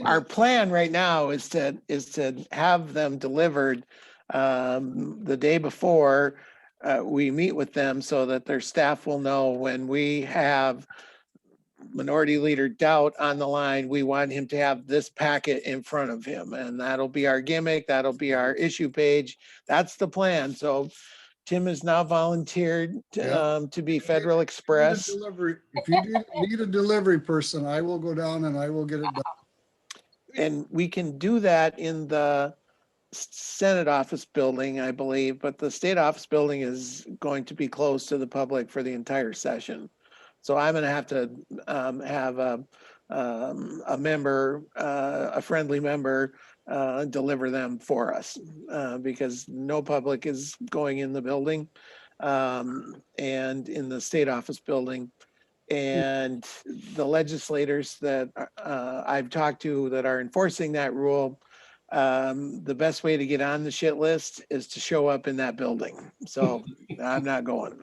Speaker 3: Our plan right now is to have them delivered the day before we meet with them, so that their staff will know when we have Minority Leader Doubt on the line, we want him to have this packet in front of him, and that'll be our gimmick. That'll be our issue page. That's the plan. So Tim has now volunteered to be Federal Express.
Speaker 19: If you need a delivery person, I will go down and I will get it done.
Speaker 3: And we can do that in the Senate office building, I believe, but the state office building is going to be closed to the public for the entire session. So I'm going to have to have a member, a friendly member, deliver them for us because no public is going in the building and in the state office building. And the legislators that I've talked to that are enforcing that rule, the best way to get on the shit list is to show up in that building. So I'm not going.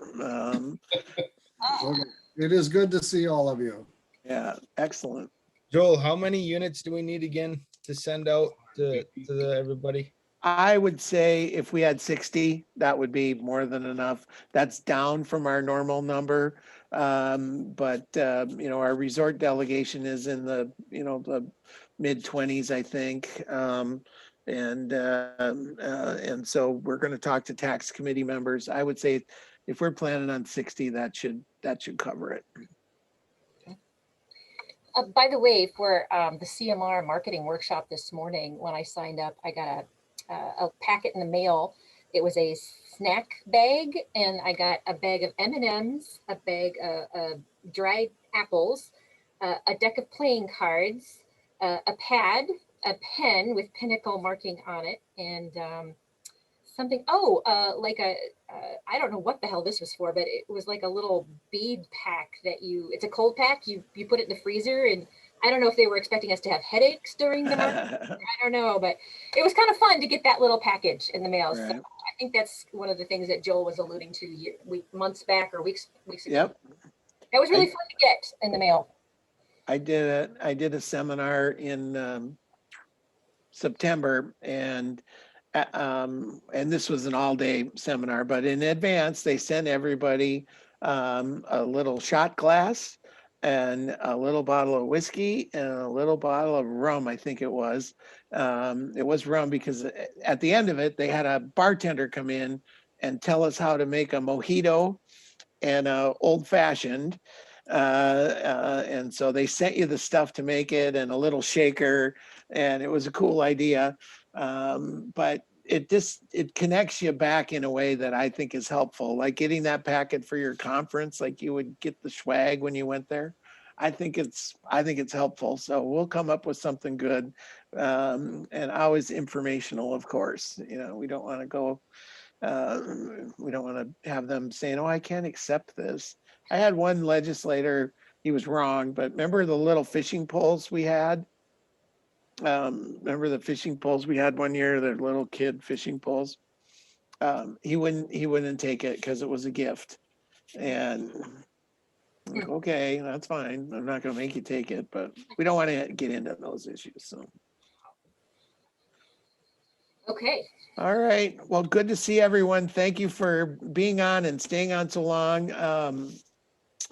Speaker 19: Okay. It is good to see all of you.
Speaker 3: Yeah, excellent.
Speaker 6: Joel, how many units do we need again to send out to everybody?
Speaker 3: I would say if we had 60, that would be more than enough. That's down from our normal number. But our resort delegation is in the, the mid-20s, I think. And so we're going to talk to tax committee members. I would say if we're planning on 60, that should cover it.
Speaker 14: By the way, for the CMR marketing workshop this morning, when I signed up, I got a packet in the mail. It was a snack bag, and I got a bag of M&Ms, a bag of dried apples, a deck of playing cards, a pad, a pen with Pinnacle marking on it, and something, I don't know what the hell this was for, but it was like a little bead pack that it's a cold pack. You put it in the freezer, and I don't know if they were expecting us to have headaches during the market. I don't know, but it was kind of fun to get that little package in the mail. Right. So I think that's one of the things that Joel was alluding to months back or weeks ago.
Speaker 3: Yep.
Speaker 14: That was really fun to get in the mail.
Speaker 3: I did a seminar in September, and this was an all-day seminar, but in advance they sent everybody a little shot glass and a little bottle of whiskey and a little bottle of rum. I think it was rum, because at the end of it they had a bartender come in and tell us how to make a mojito and a old-fashioned. And so they sent you the stuff to make it and a little shaker, and it was a cool idea. But it connects you back in a way that I think is helpful, like getting that packet for your conference, like you would get the swag when you went there. I think it's helpful. So we'll come up with something good, and always informational, of course. We don't want to go. We don't want to have them saying, "Oh, I can't accept this." I had one legislator, he was wrong, but remember the little fishing poles we had? Remember the fishing poles we had one year, the little kid fishing poles? He wouldn't take it because it was a gift. And I'm like, okay, that's fine. I'm not gonna make you take it, but we don't want to get into those issues, so.
Speaker 14: Okay.
Speaker 3: All right, well, good to see everyone. Thank you for being on and staying on so long.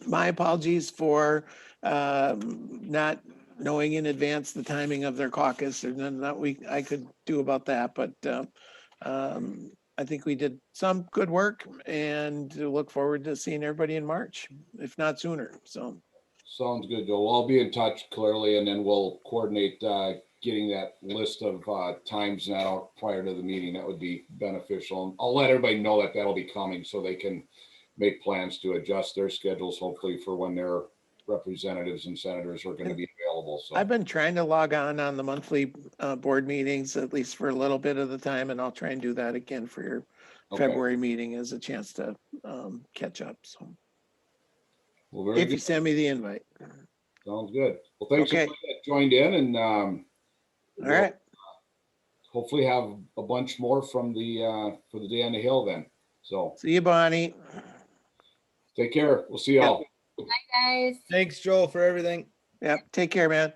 Speaker 3: My apologies for not knowing in advance the timing of their caucus. There's nothing that I could do about that, but I think we did some good work and look forward to seeing everybody in March, if not sooner, so.
Speaker 2: Sounds good, Joe. I'll be in touch clearly, and then we'll coordinate getting that list of times now prior to the meeting. That would be beneficial. I'll let everybody know that that'll be coming so they can make plans to adjust their schedules, hopefully for when their representatives and senators are going to be available. So
Speaker 3: I've been trying to log on the monthly board meetings, at least for a little bit of the time, and I'll try and do that again for your February meeting as a chance to catch up. So
Speaker 2: well,
Speaker 3: if you send me the invite.
Speaker 2: Sounds good. Well, thanks
Speaker 3: Okay.
Speaker 2: everybody that joined in, and
Speaker 3: all right.
Speaker 2: Hopefully have a bunch more from the for the day on the hill then. So
Speaker 3: See you, Bonnie.
Speaker 2: Take care. We'll see y'all.
Speaker 14: Bye, guys.
Speaker 6: Thanks, Joel, for everything.
Speaker 3: Yep. Take care, man.